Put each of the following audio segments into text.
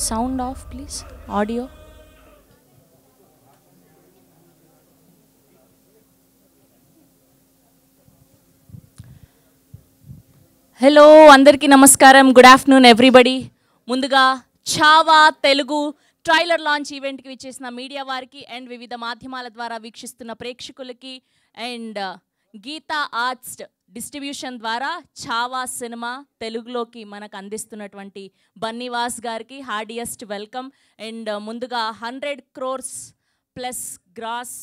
Sound off, please. Audio. Hello అందరికీ నమస్కారం. Good afternoon everybody. ముందుగా చావా తెలుగు ట్రైలర్ లాంచ్ ఈవెంట్కి విచ్చేసిన మీడియా వారికి అండ్ వివిధ మాధ్యమాల ద్వారా వీక్షిస్తున్న ప్రేక్షకులకి అండ్ గీతా ఆర్ట్స్ డిస్ట్రిబ్యూషన్ ద్వారా చావా సినిమా తెలుగులోకి మనకు అందిస్తున్నటువంటి బన్నీవాస్ గారికి హార్డియెస్ట్ వెల్కమ్. అండ్ ముందుగా 100 crores plus gross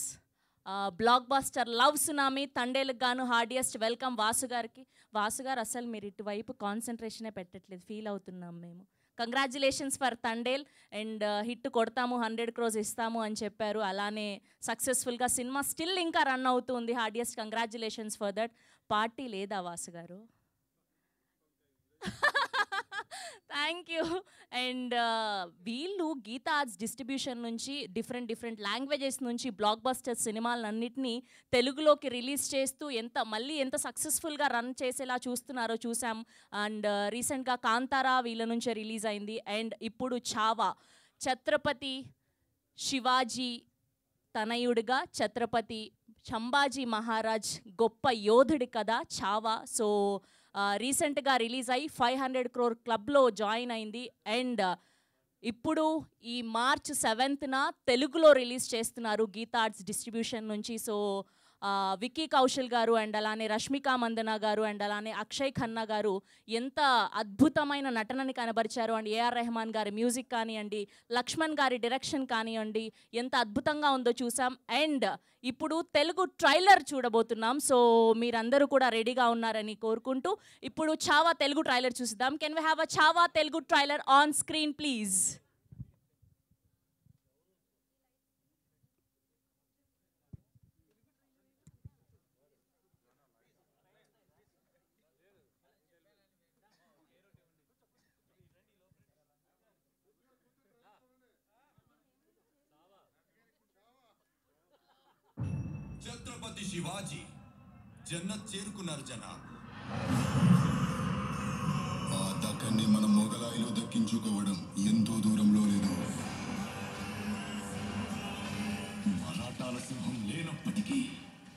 blockbuster love tsunami తండేలకు గాను హార్డియెస్ట్ వెల్కమ్ వాసు గారికి. వాసు గారు అసలు మీరు ఇటువైపు కాన్సన్ట్రేషనే పెట్టట్లేదు, ఫీల్ అవుతున్నాం మేము. Congratulations for Thandel and hit కొడతాము, 100 crores ఇస్తాము అని చెప్పారు. అలానే సక్సెస్ఫుల్గా సినిమా స్టిల్ ఇంకా రన్ అవుతుంది. హార్డియెస్ట్ కంగ్రాచులేషన్స్ ఫర్ దట్. పార్టీ లేదా వాసు గారు? Thank you. అండ్ వీళ్ళు గీతా ఆర్ట్స్ డిస్ట్రిబ్యూషన్ నుంచి డిఫరెంట్ లాంగ్వేజెస్ నుంచి బ్లాక్ బస్టర్ సినిమాలన్నింటినీ తెలుగులోకి రిలీజ్ చేస్తూ మళ్ళీ ఎంత సక్సెస్ఫుల్గా రన్ చేసేలా చూస్తున్నారో చూసాం. అండ్ రీసెంట్గా కాంతారా వీళ్ళ నుంచే రిలీజ్ అయింది. అండ్ ఇప్పుడు చావా ఛత్రపతి శివాజీ తనయుడిగా ఛత్రపతి సంభాజీ మహారాజ్ గొప్ప యోధుడి కదా చావా. సో రీసెంట్గా రిలీజ్ అయ్యి 500 crore క్లబ్లో జాయిన్ అయింది. అండ్ ఇప్పుడు ఈ March 7th తెలుగులో రిలీజ్ చేస్తున్నారు గీతా ఆర్ట్స్ డిస్ట్రిబ్యూషన్ నుంచి. సో విక్కీ కౌశల్ గారు అండ్ అలానే రష్మికా మందన గారు అండ్ అలానే అక్షయ్ ఖన్నా గారు ఎంత అద్భుతమైన నటనని కనబరిచారు. అండ్ ఏఆర్ రెహమాన్ గారి మ్యూజిక్ కానివ్వండి, లక్ష్మణ్ గారి డైరెక్షన్ కానివ్వండి, ఎంత అద్భుతంగా ఉందో చూసాం. అండ్ ఇప్పుడు తెలుగు ట్రైలర్ చూడబోతున్నాం. సో మీరందరూ కూడా రెడీగా ఉన్నారని కోరుకుంటూ ఇప్పుడు చావా తెలుగు ట్రైలర్ చూసిద్దాం. Can we have a Chhaava Telugu trailer on screen please? Chhatrapati Shivaji జన్నత్ చేరుకున్నారు జన. ఆ దక్కన్ని మన మొగలాయిలో దక్కించుకోవడం ఎంతో దూరంలో లేదు. మరాఠాల సింహం లేనప్పటికీ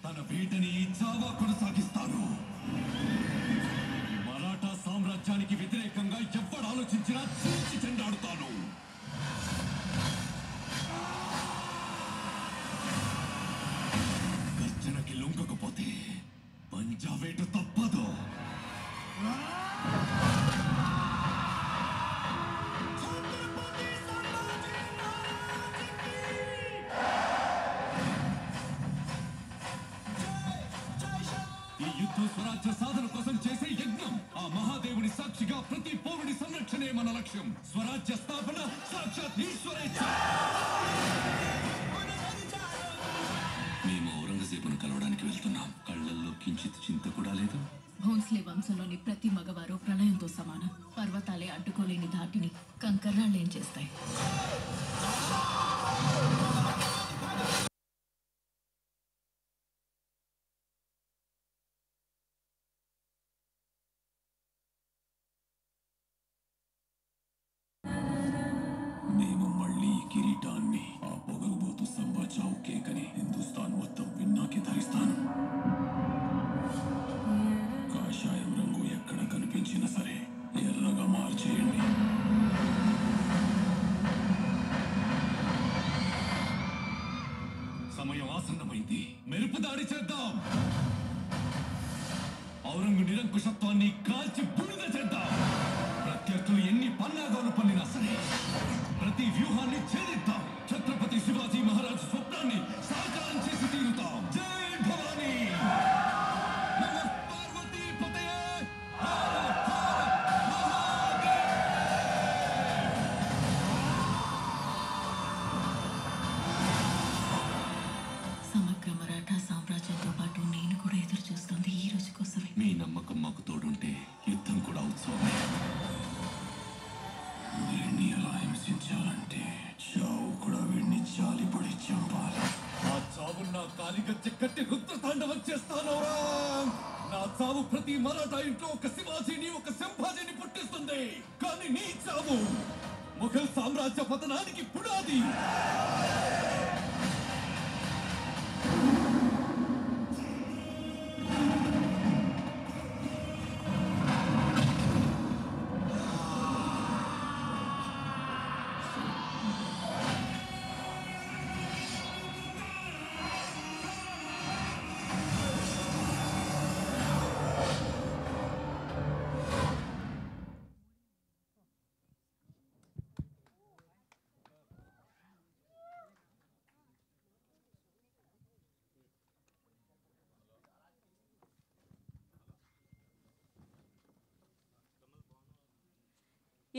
తన వేటని చావా కొనసాగిస్తారు. మరాఠా సామ్రాజ్యానికి వ్యతిరేకంగా ఎవ్వడు ఆలోచించినా చీల్చి చెండాడుతాను. గర్జనకి లొంగకపోతే పంజావేటు తప్పదు. ఈ యుద్ధం స్వరాజ్య సాధన కోసం చేసే యజ్ఞం. ఆ మహాదేవుని సాక్షిగా ప్రతి పౌరుడి సంరక్షణే మన లక్ష్యం. స్వరాజ్య స్థాపన సాక్షాత్ ఈశ్వరేచ్ఛ. మేము ఔరంగజేబును కలవడానికి వెళ్తున్నాం. కళ్ళల్లో కించిత్ చింత కూడా లేదు. భోన్స్లే వంశంలోని ప్రతి మగవారు ప్రళయంతో సమానం. పర్వతాలే అడ్డుకోలేని ధాటిని కంకర్రాళ్ళేం చేస్తాయి. మేము మళ్ళీ కిరీటాన్ని ఆ పొగరుబోతు సంభాచావు కేకని హిందుస్థాన్ మొత్తం విన్నాకి ధరిస్తాను. కాషాయం రంగు ఎక్కడ కనిపించినా సరే ఎర్రగా మార్చేయండి. సమయం ఆసన్నమైంది. మెరుపు దాడి చేద్దాం. ఔరంగు నిరంకుశత్వాన్ని కాల్చి బూడిద చేద్దాం. ప్రత్యర్థులు ఎన్ని పన్నాగాలు పన్నినా సరే ప్రతి వ్యూహాన్ని ఛేదిద్దాం. ఛత్రపతి శివాజీ మహారాజ్ స్వప్నాన్ని సాకారం చేసి తీరుతాం. జై భవానీ. నమః పార్వతీ పతయే. సమగ్ర మరాఠా సామ్రాజ్యంతో పాటు నేను కూడా ఎదురు చూస్తుంది ఈ రోజు కోసమే. మీ నమ్మకం మాకు తోడుంటే యుద్ధం కూడా ఉత్సవమే. వీడిని ఎలా హింసించాలంటే చావు కూడా వీడిని జాలిపడి చంపాలి. ఆ చావు నా కాలిగచ్చి కట్టి రుద్రతాండవం చేస్తాను. నా చావు ప్రతి మరాఠా ఇంట్లో ఒక శివాజీని ఒక సంభాజీని పుట్టిస్తుంది. కానీ నీ చావు ముఘల్ సామ్రాజ్య పతనానికి పునాది.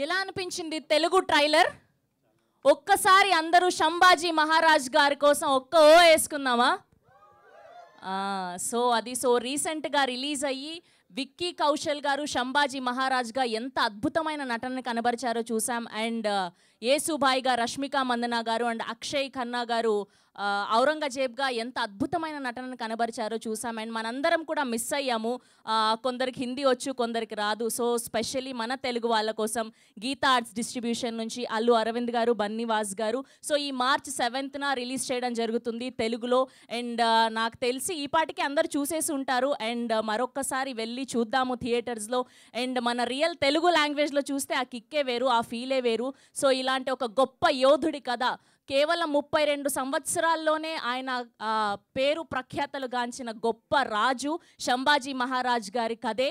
ఎలా అనిపించింది తెలుగు ట్రైలర్? ఒక్కసారి అందరూ శంభాజీ మహారాజ్ గారి కోసం ఒక్క ఓ వేసుకుందామా? సో రీసెంట్గా రిలీజ్ అయ్యి విక్కీ కౌశల్ గారు శంభాజీ మహారాజ్గా ఎంత అద్భుతమైన నటనని కనబరిచారో చూసాం. అండ్ యేసుబాయిగా రష్మిక మందన గారు అండ్ అక్షయ్ ఖన్నా గారు ఔరంగజేబ్గా ఎంత అద్భుతమైన నటనను కనబరిచారో చూసాం. అండ్ మనందరం కూడా మిస్ అయ్యాము. కొందరికి హిందీ వచ్చు, కొందరికి రాదు. సో స్పెషల్లీ మన తెలుగు వాళ్ళ కోసం గీతా ఆర్ట్స్ డిస్ట్రిబ్యూషన్ నుంచి అల్లు అరవింద్ గారు, బన్నీవాస్ గారు ఈ మార్చ్ 7th రిలీజ్ చేయడం జరుగుతుంది తెలుగులో. అండ్ నాకు తెలిసి ఈ పాటికి అందరు చూసేసి ఉంటారు. అండ్ మరొక్కసారి వెళ్ళి చూద్దాము థియేటర్స్లో. అండ్ మన రియల్ తెలుగు లాంగ్వేజ్లో చూస్తే ఆ కిక్కే వేరు, ఆ ఫీలే వేరు. సో ఇలాంటి ఒక గొప్ప యోధుడి కథ కేవలం 32 సంవత్సరాల్లోనే ఆయన పేరు ప్రఖ్యాతలు గాంచిన గొప్ప రాజు శంభాజీ మహారాజ్ గారి కథే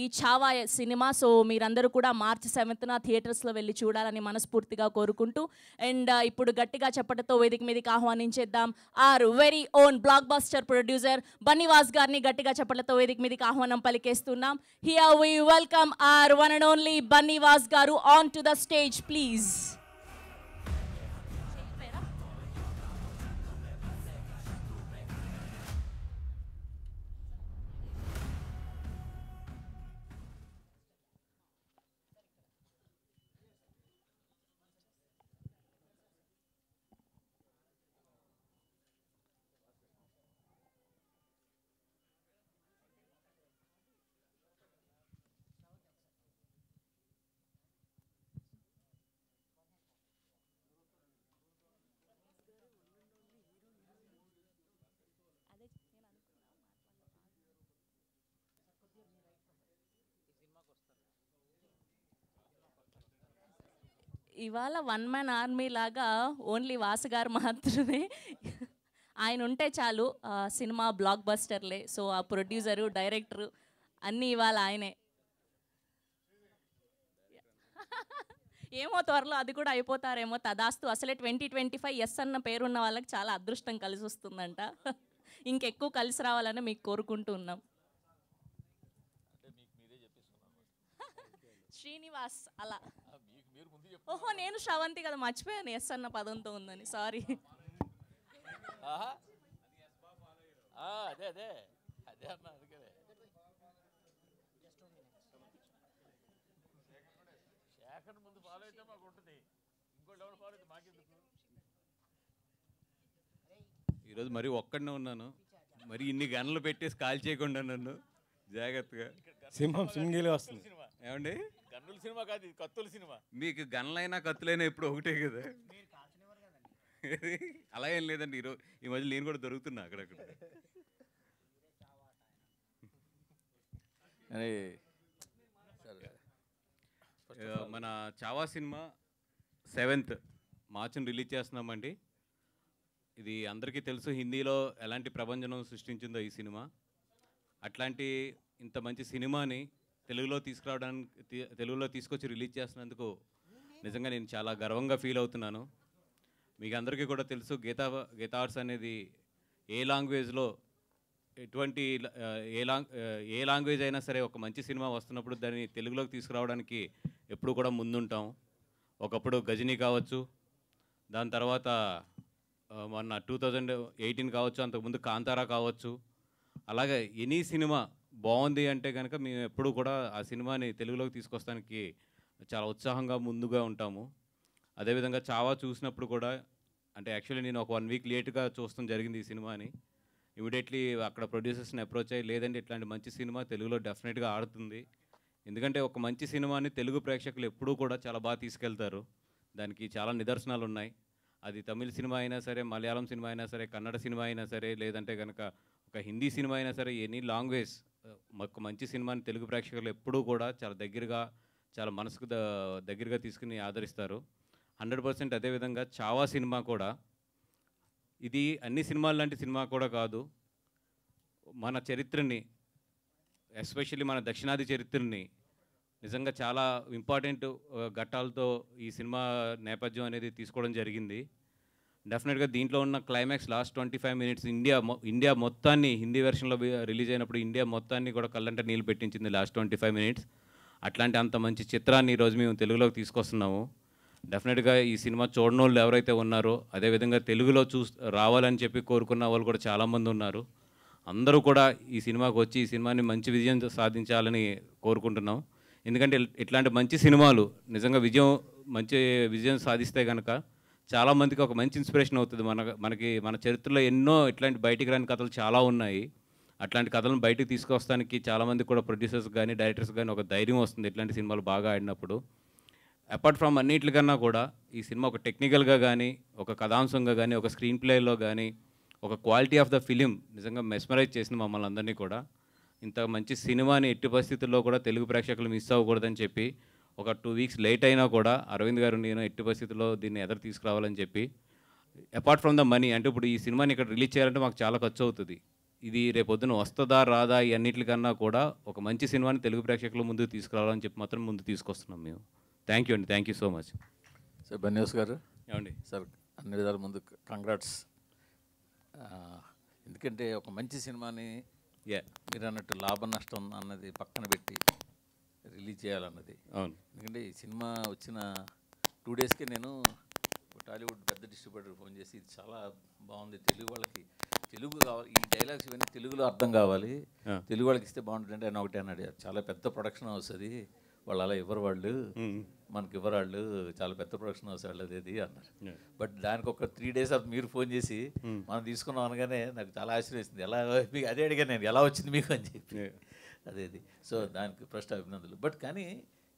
ఈ ఛావా సినిమా. సో మీరందరూ కూడా మార్చ్ 7th థియేటర్స్లో వెళ్ళి చూడాలని మనస్ఫూర్తిగా కోరుకుంటూ అండ్ ఇప్పుడు గట్టిగా చెప్పటతో వేదిక మీదకి ఆహ్వానించేద్దాం our very own blockbuster producer Bunny Vas గారిని. గట్టిగా చెప్పటతో వేదిక మీదకి ఆహ్వానం పలికేస్తున్నాం. Here we welcome our one and only Bunny Vas గారు on to the stage please. ఇవాళ వన్ మ్యాన్ ఆర్మీ లాగా ఓన్లీ వాసుగారు మాత్రమే ఆయన ఉంటే చాలు సినిమా బ్లాక్ బస్టర్లే. సో ఆ ప్రొడ్యూసరు, డైరెక్టరు అన్నీ ఇవాళ ఆయనే. ఏమో త్వరలో అది కూడా అయిపోతారేమో తదాస్తు. అసలే 2025 ఎస్ అన్న పేరున్న వాళ్ళకి చాలా అదృష్టం కలిసి వస్తుందంట. ఇంకెక్కువ కలిసి రావాలని మీకు కోరుకుంటూ ఉన్నాం. శ్రీనివాస్ అలా. ఓహో నేను శ్రవంతి కదా, మర్చిపోయాను ఎస్ అన్న పదంతో ఉందని, సారీ. ఈరోజు మరి ఒక్కడనే ఉన్నాను, మరి ఇన్ని గన్నులు పెట్టేసి కాల్ చేయకుండా నన్ను జాగ్రత్తగా. సింహం సింగిల్ వస్తుంది ఏమండి? గన్నుల సినిమా కాదు, కత్తుల సినిమా. మీకు గన్నులైనా కత్తులైనా ఎప్పుడు ఒకటే కదా. అలా ఏం లేదండి, ఈరోజు ఈ మధ్య నేను కూడా దొరుకుతున్నా అక్కడక్కడ. మన చావా సినిమా 7th మార్చిని రిలీజ్ చేస్తున్నామండి. ఇది అందరికీ తెలుసు, హిందీలో ఎలాంటి ప్రభంజనం సృష్టించిందో ఈ సినిమా. అట్లాంటి ఇంత మంచి సినిమాని తెలుగులో తీసుకొచ్చి రిలీజ్ చేసినందుకు నిజంగా నేను చాలా గర్వంగా ఫీల్ అవుతున్నాను. మీకు అందరికీ కూడా తెలుసు, గీతా ఆర్ట్స్ అనేది ఏ లాంగ్వేజ్లో ఎటువంటి ఏ లాంగ్వేజ్ అయినా సరే ఒక మంచి సినిమా వస్తున్నప్పుడు దాన్ని తెలుగులోకి తీసుకురావడానికి ఎప్పుడు కూడా ముందుంటాం. ఒకప్పుడు గజనీ కావచ్చు, దాని తర్వాత మొన్న 2018 కావచ్చు, అంతకుముందు కాంతారా కావచ్చు. అలాగే ఎనీ సినిమా బాగుంది అంటే కనుక మేము ఎప్పుడు కూడా ఆ సినిమాని తెలుగులోకి తీసుకొస్తానికి చాలా ఉత్సాహంగా ముందుగా ఉంటాము. అదేవిధంగా చావా చూసినప్పుడు కూడా, అంటే యాక్చువల్లీ నేను ఒక 1 వీక్ లేట్గా చూడడం జరిగింది ఈ సినిమాని. ఇమీడియట్లీ అక్కడ ప్రొడ్యూసర్స్ని అప్రోచ్ అయ్యి, లేదంటే ఇట్లాంటి మంచి సినిమా తెలుగులో డెఫినెట్గా ఆడుతుంది, ఎందుకంటే ఒక మంచి సినిమాని తెలుగు ప్రేక్షకులు ఎప్పుడూ కూడా చాలా బాగా తీసుకెళ్తారు. దానికి చాలా నిదర్శనాలు ఉన్నాయి. అది తమిళ సినిమా అయినా సరే, మలయాళం సినిమా అయినా సరే, కన్నడ సినిమా అయినా సరే, లేదంటే కనుక ఒక హిందీ సినిమా అయినా సరే, ఎనీ లాంగ్వేజ్ ఒక మంచి సినిమాని తెలుగు ప్రేక్షకులు ఎప్పుడూ కూడా చాలా దగ్గరగా, చాలా మనసుకు దగ్గరగా తీసుకుని ఆదరిస్తారు. 100%. అదేవిధంగా చావా సినిమా కూడా ఇది అన్ని సినిమాల లాంటి సినిమా కూడా కాదు. మన చరిత్రని, ఎస్పెషల్లీ మన దక్షిణాది చరిత్రని నిజంగా చాలా ఇంపార్టెంట్ ఘట్టాలతో ఈ సినిమా నేపథ్యం అనేది తీసుకోవడం జరిగింది. డెఫినెట్గా దీంట్లో ఉన్న క్లైమాక్స్ లాస్ట్ 25 మినిట్స్ ఇండియా మొత్తాన్ని, హిందీ వెర్షన్లో రిలీజ్ అయినప్పుడు ఇండియా మొత్తాన్ని కూడా కళ్ళంట నీళ్ళు పెట్టించింది లాస్ట్ 25 మినిట్స్. అట్లాంటి అంత మంచి చిత్రాన్ని ఈరోజు మేము తెలుగులోకి తీసుకొస్తున్నాము. డెఫినెట్గా ఈ సినిమా చూడని వాళ్ళు ఎవరైతే ఉన్నారో, అదేవిధంగా తెలుగులో రావాలని చెప్పి కోరుకున్న వాళ్ళు కూడా చాలామంది ఉన్నారు. అందరూ కూడా ఈ సినిమాకి వచ్చి ఈ సినిమాని మంచి విజయం సాధించాలని కోరుకుంటున్నాం. ఎందుకంటే ఇట్లాంటి మంచి సినిమాలు నిజంగా మంచి విజయం సాధిస్తే కనుక చాలామందికి ఒక మంచి ఇన్స్పిరేషన్ అవుతుంది. మన చరిత్రలో ఎన్నో ఇట్లాంటి బయటికి రాని కథలు చాలా ఉన్నాయి. అట్లాంటి కథలను బయటికి తీసుకొస్తానికి చాలామంది కూడా ప్రొడ్యూసర్స్ కానీ, డైరెక్టర్స్ కానీ ఒక ధైర్యం వస్తుంది ఇట్లాంటి సినిమాలు బాగా ఆడినప్పుడు. అపార్ట్ ఫ్రమ్ అన్నిటికన్నా కూడా ఈ సినిమా ఒక టెక్నికల్గా కానీ, ఒక కథాంశంగా కానీ, ఒక స్క్రీన్ ప్లేలో కానీ, ఒక క్వాలిటీ ఆఫ్ ద ఫిలిం నిజంగా మెస్మరైజ్ చేసిన మమ్మల్ని అందరినీ కూడా. ఇంత మంచి సినిమాని ఎట్టి పరిస్థితుల్లో కూడా తెలుగు ప్రేక్షకులు మిస్ అవ్వకూడదని చెప్పి ఒక 2 వీక్స్ లేట్ అయినా కూడా అరవింద్ గారు నేను ఎట్టి పరిస్థితుల్లో దీన్ని ఎదురు తీసుకురావాలని చెప్పి, అపార్ట్ ఫ్రమ్ ద మనీ, అంటే ఇప్పుడు ఈ సినిమాని ఇక్కడ రిలీజ్ చేయాలంటే మాకు చాలా ఖర్చు అవుతుంది. ఇది రేపొద్దున వస్తుందా రాదా ఈ అన్నిటికన్నా కూడా ఒక మంచి సినిమాని తెలుగు ప్రేక్షకుల ముందుకు తీసుకురావాలని చెప్పి మాత్రం ముందు తీసుకొస్తున్నాం మేము. థ్యాంక్ యూ అండి, thank you so much. Sir Bunny Vas గారు ఏమండి సార్, అన్ని విధాల ముందు కంగ్రాట్స్. ఎందుకంటే ఒక మంచి సినిమాని మీరు అన్నట్టు లాభ నష్టం అన్నది పక్కన పెట్టి రిలీజ్ చేయాలన్నది. అవును. ఎందుకంటే ఈ సినిమా వచ్చిన 2 డేస్కే నేను టాలీవుడ్ పెద్ద డిస్ట్రిబ్యూటర్ ఫోన్ చేసి ఇది చాలా బాగుంది, తెలుగు వాళ్ళకి తెలుగు కావాలి, ఈ డైలాగ్స్ ఇవన్నీ తెలుగులో అర్థం కావాలి, తెలుగు వాళ్ళకి ఇస్తే బాగుంటుంది అంటే ఆయన ఒకటే అన్నాడు, చాలా పెద్ద ప్రొడక్షన్ వస్తుంది, వాళ్ళు అలా ఇవ్వరు, వాళ్ళు మనకి ఇవ్వరు, వాళ్ళు చాలా పెద్ద ప్రొడక్షన్ హౌస్ వాళ్ళది అది అన్నారు. బట్ దానికి ఒక 3 డేస్ మీరు ఫోన్ చేసి మనం తీసుకున్నాం అనగానే నాకు చాలా ఆశ్చర్యం వేసింది. ఎలా మీకు అదే అడిగాను నేను, ఎలా వచ్చింది మీకు అని చెప్పి. అదేది. సో దానికి ఫస్ట్ అభినందనలు. బట్ కానీ